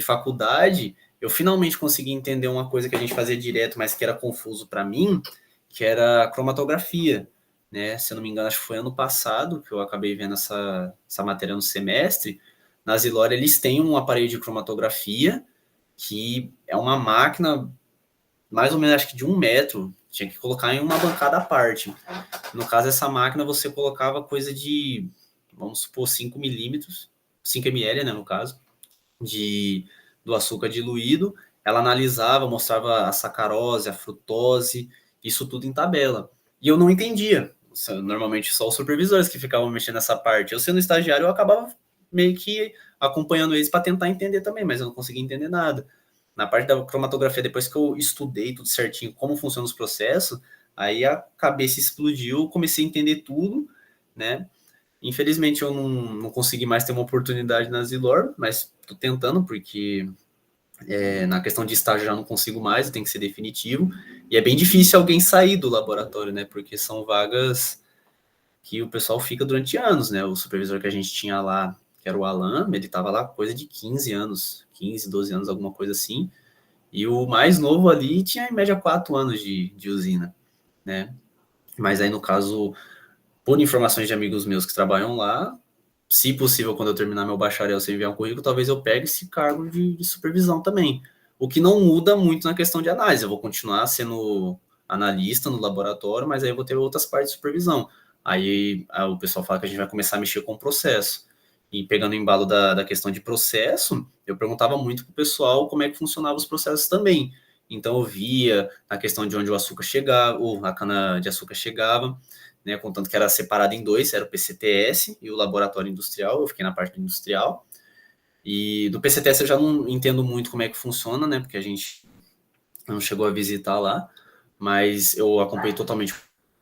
faculdade, eu finalmente consegui entender uma coisa que a gente fazia direto, mas que era confuso para mim, que era a cromatografia. Né? Se eu não me engano, acho que foi ano passado que eu acabei vendo essa matéria no semestre. Na Zilor, eles têm um aparelho de cromatografia, que é uma máquina mais ou menos, acho que de 1 metro, tinha que colocar em uma bancada à parte. No caso, essa máquina, você colocava coisa de, vamos supor, 5 milímetros, 5 ml, né, no caso, do açúcar diluído. Ela analisava, mostrava a sacarose, a frutose, isso tudo em tabela. E eu não entendia. Normalmente, só os supervisores que ficavam mexendo nessa parte. Eu, sendo estagiário, eu acabava meio que acompanhando eles para tentar entender também, mas eu não conseguia entender nada. Na parte da cromatografia, depois que eu estudei tudo certinho, como funcionam os processos, aí a cabeça explodiu, comecei a entender tudo, né? Infelizmente, eu não consegui mais ter uma oportunidade na Zilor, mas estou tentando, porque na questão de estágio já não consigo mais, tem que ser definitivo. E é bem difícil alguém sair do laboratório, né? Porque são vagas que o pessoal fica durante anos, né? O supervisor que a gente tinha lá, que era o Alan, ele estava lá coisa de 15 anos, 15, 12 anos, alguma coisa assim. E o mais novo ali tinha, em média, 4 anos de usina, né? Mas aí, no caso, por informações de amigos meus que trabalham lá, se possível, quando eu terminar meu bacharel, se enviar um currículo, talvez eu pegue esse cargo de supervisão também. O que não muda muito na questão de análise. Eu vou continuar sendo analista no laboratório, mas aí eu vou ter outras partes de supervisão. Aí o pessoal fala que a gente vai começar a mexer com o processo. E pegando o embalo da questão de processo, eu perguntava muito para o pessoal como é que funcionavam os processos também. Então eu via a questão de onde o açúcar chegava, ou a cana de açúcar chegava, né, contanto que era separado em 2, era o PCTS e o laboratório industrial. Eu fiquei na parte industrial. E do PCTS eu já não entendo muito como é que funciona, né, porque a gente não chegou a visitar lá, mas eu acompanhei totalmente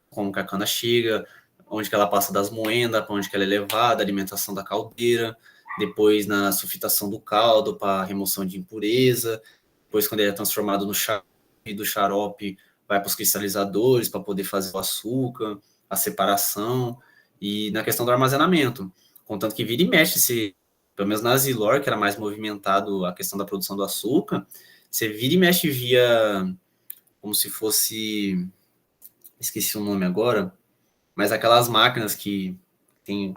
como que a cana chega, onde que ela passa das moendas, para onde que ela é levada, alimentação da caldeira, depois na sulfitação do caldo para remoção de impureza, depois quando ele é transformado no xarope, do xarope vai para os cristalizadores para poder fazer o açúcar, a separação, e na questão do armazenamento, contanto que vira e mexe, pelo menos na Zilor, que era mais movimentado a questão da produção do açúcar, você vira e mexe via, como se fosse, esqueci o nome agora, mas aquelas máquinas que tem,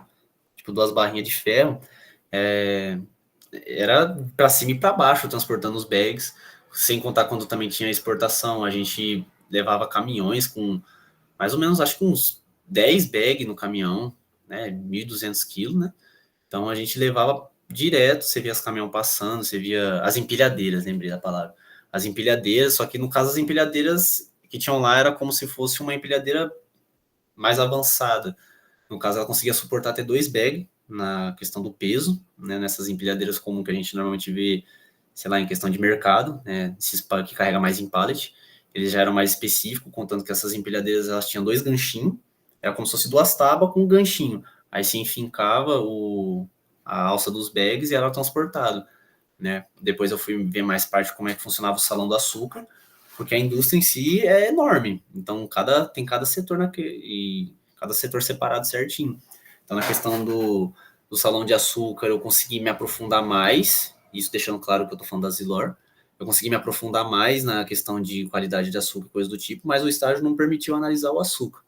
tipo, 2 barrinhas de ferro, era para cima e para baixo, transportando os bags, sem contar quando também tinha exportação, a gente levava caminhões com mais ou menos, acho que uns 10 bags no caminhão, né, 1.200 quilos, né, então a gente levava direto, você via os caminhões passando, você via as empilhadeiras, lembrei da palavra, as empilhadeiras, só que no caso as empilhadeiras que tinham lá era como se fosse uma empilhadeira mais avançada, no caso ela conseguia suportar até 2 bags na questão do peso, né, nessas empilhadeiras comuns que a gente normalmente vê, sei lá, em questão de mercado, né, esses que carrega mais em pallet, eles já eram mais específicos, contando que essas empilhadeiras elas tinham 2 ganchinhos, era como se fosse 2 tábuas com um ganchinho, aí se enfincava a alça dos bags e era transportado, né, depois eu fui ver mais parte de como é que funcionava o salão do açúcar, porque a indústria em si é enorme, então tem cada setor e cada setor separado certinho. Então, na questão do salão de açúcar, eu consegui me aprofundar mais, isso deixando claro que eu estou falando da Zilor, eu consegui me aprofundar mais na questão de qualidade de açúcar, coisa do tipo, mas o estágio não permitiu analisar o açúcar,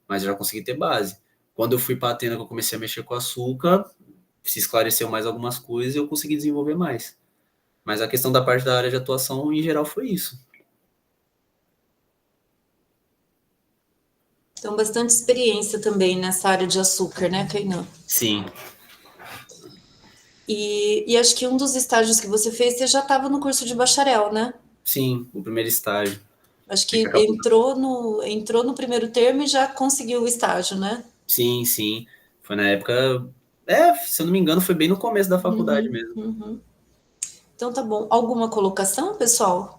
mas eu já consegui ter base. Quando eu fui para a Athena, que eu comecei a mexer com açúcar, se esclareceu mais algumas coisas e eu consegui desenvolver mais. Mas a questão da parte da área de atuação, em geral, foi isso. Então, bastante experiência também nessa área de açúcar, né, Kainan? Sim. E acho que um dos estágios que você fez, você já estava no curso de bacharel, né? Sim, o primeiro estágio. Acho que entrou no primeiro termo e já conseguiu o estágio, né? Sim, sim. Foi na época... se eu não me engano, foi bem no começo da faculdade mesmo. Uhum. Então, tá bom. Alguma colocação, pessoal?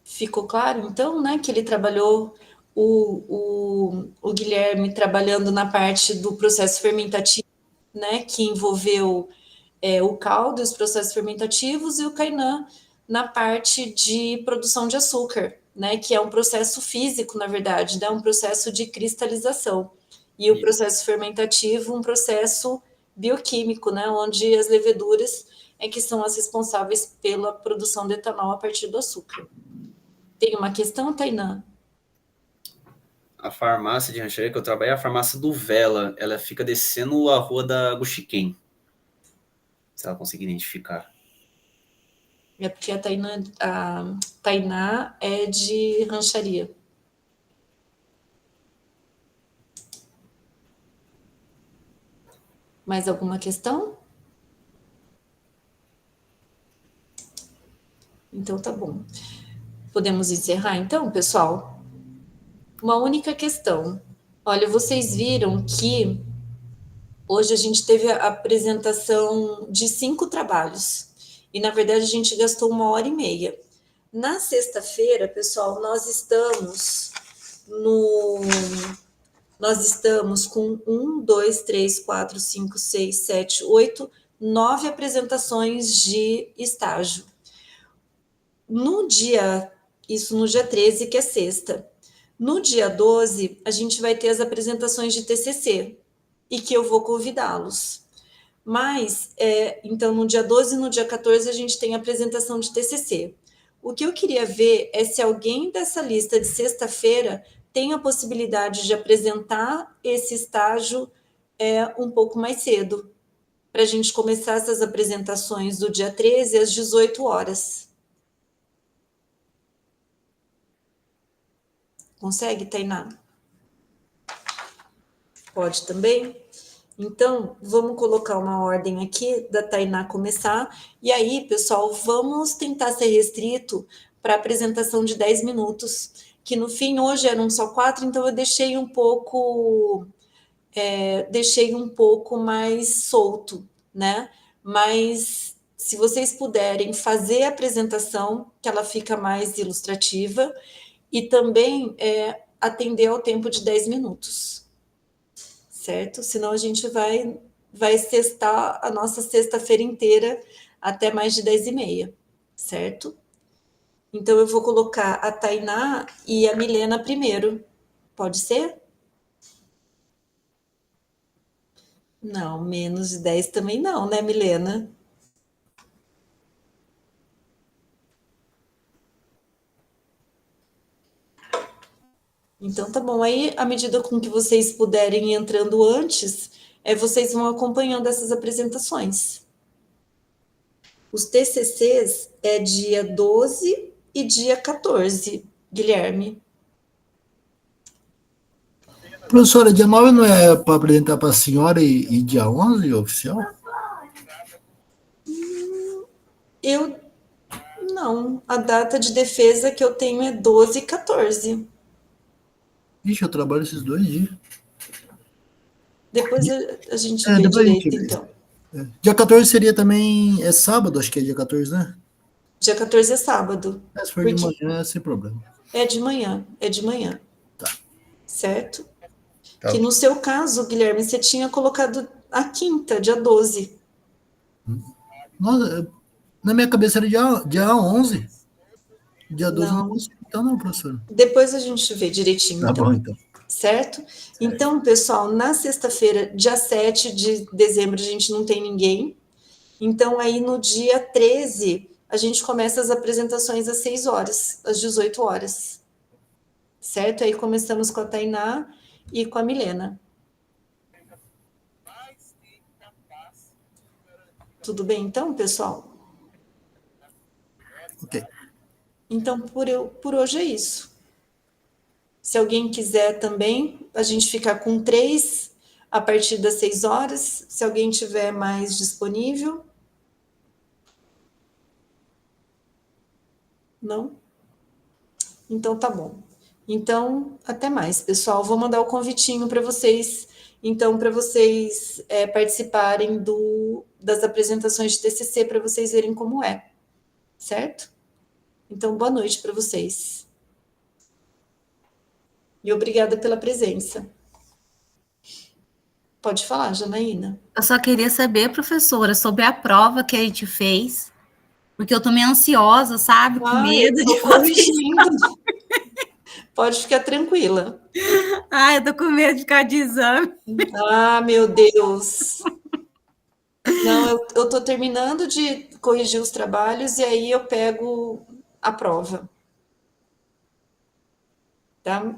Ficou claro, então, né, que ele trabalhou, o Guilherme trabalhando na parte do processo fermentativo, né, que envolveu o caldo e os processos fermentativos, e o Kainan na parte de produção de açúcar, né, que é um processo físico, na verdade, né, um processo de cristalização. E o processo fermentativo, um processo bioquímico, né, onde as leveduras que são as responsáveis pela produção de etanol a partir do açúcar. Tem uma questão, Tainá? A farmácia de Rancharia que eu trabalhei, a farmácia do Vela, ela fica descendo a rua da Guxiquem. Se ela conseguir identificar. É porque a Tainá é de Rancharia. Mais alguma questão? Então tá bom. Podemos encerrar então, pessoal? Uma única questão. Olha, vocês viram que hoje a gente teve a apresentação de 5 trabalhos. E, na verdade, a gente gastou 1h30. Na sexta-feira, pessoal, nós estamos com 1, 2, 3, 4, 5, 6, 7, 8, 9 apresentações de estágio. No dia 13, que é sexta. No dia 12, a gente vai ter as apresentações de TCC, e que eu vou convidá-los. Mas, então, no dia 12 e no dia 14, a gente tem a apresentação de TCC. O que eu queria ver é se alguém dessa lista de sexta-feira tem a possibilidade de apresentar esse estágio um pouco mais cedo, para a gente começar essas apresentações do dia 13 às 18 horas. Consegue, Tainá? Pode também? Então, vamos colocar uma ordem aqui da Tainá começar. E aí, pessoal, vamos tentar ser restrito para a apresentação de 10 minutos, que no fim hoje eram só 4, então eu deixei um pouco mais solto, né? Mas se vocês puderem fazer a apresentação, que ela fica mais ilustrativa, e também atender ao tempo de 10 minutos, certo? Senão a gente vai sextar a nossa sexta-feira inteira até mais de 10h30, certo? Então, eu vou colocar a Tainá e a Milena primeiro. Pode ser? Não, menos de 10 também não, né, Milena? Então, tá bom. Aí, à medida com que vocês puderem ir entrando antes, vocês vão acompanhando essas apresentações. Os TCCs é dia 12 e dia 14, Guilherme. Professora, dia 9 não é para apresentar para a senhora e dia 11, oficial? Não, a data de defesa que eu tenho é 12 e 14. Ixi, eu trabalho esses 2 dias. Depois a gente vê Depois a gente direito, vê. então. Dia 14 seria também, sábado, acho que é dia 14, né? Dia 14 é sábado. Se for de manhã, é sem problema. É de manhã. Tá. Certo? Tá. Que no seu caso, Guilherme, você tinha colocado a quinta, dia 12. Nossa, na minha cabeça era dia 11. Dia 12 Não. não, então não, professor. Depois a gente vê direitinho, Tá então. bom, então. Certo? Então, pessoal, na sexta-feira, dia 7 de dezembro, a gente não tem ninguém. Então, aí no dia 13, a gente começa as apresentações às 6 horas, às 18 horas. Certo? Aí começamos com a Tainá e com a Milena. Tudo bem, então, pessoal? Ok. Então, por hoje é isso. Se alguém quiser também, a gente fica com 3 a partir das 6 horas. Se alguém tiver mais disponível. Não? Então, tá bom. Então, até mais, pessoal. Vou mandar o convitinho para vocês, então, para vocês participarem das apresentações de TCC, para vocês verem como é. Certo? Então, boa noite para vocês. E obrigada pela presença. Pode falar, Janaína. Eu só queria saber, professora, sobre a prova que a gente fez, porque eu tô meio ansiosa, sabe? Com medo de fazer. Pode ficar tranquila. Eu tô com medo de ficar de exame. Meu Deus. Não, eu tô terminando de corrigir os trabalhos e aí eu pego a prova. Tá?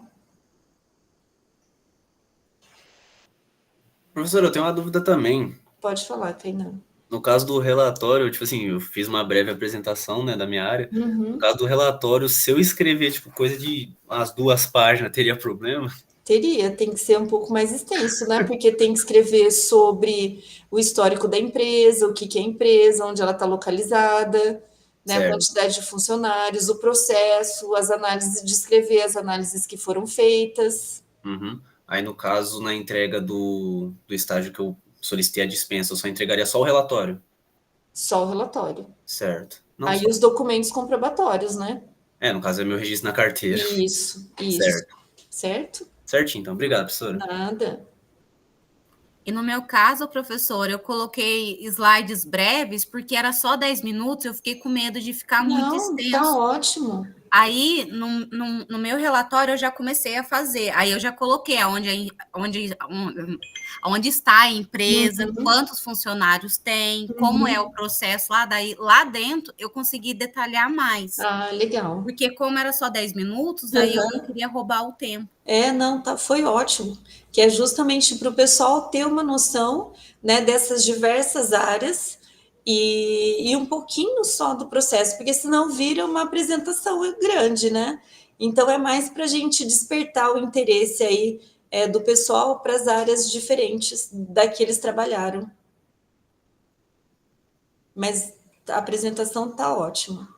Professor, eu tenho uma dúvida também. Pode falar, Tainá. No caso do relatório, tipo assim, eu fiz uma breve apresentação, né, da minha área. No caso do relatório, se eu escrever, tipo, coisa de umas 2 páginas, teria problema? Teria, tem que ser um pouco mais extenso, né? Porque tem que escrever sobre o histórico da empresa, o que é a empresa, onde ela está localizada, né? A quantidade de funcionários, o processo, as análises, descrever as análises que foram feitas. Aí, no caso, na entrega do estágio que eu solicitei a dispensa, eu só entregaria só o relatório? Só o relatório. Certo. Não, aí os documentos comprobatórios, né? No caso é meu registro na carteira. Isso. Certo? Certinho, então. Obrigado, professora. Nada. E no meu caso, professor, eu coloquei slides breves, porque era só 10 minutos, eu fiquei com medo de ficar muito extenso. Tá ótimo. Aí, no meu relatório, eu já comecei a fazer. Aí eu já coloquei onde está a empresa, quantos funcionários tem, como é o processo lá. Daí, lá dentro, eu consegui detalhar mais. Legal. Porque como era só 10 minutos, aí eu não queria roubar o tempo. Foi ótimo. Que é justamente para o pessoal ter uma noção, né, dessas diversas áreas e um pouquinho só do processo, porque senão vira uma apresentação grande, né? Então, é mais para a gente despertar o interesse aí do pessoal para as áreas diferentes da que eles trabalharam. Mas a apresentação está ótima.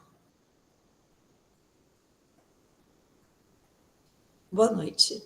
Boa noite.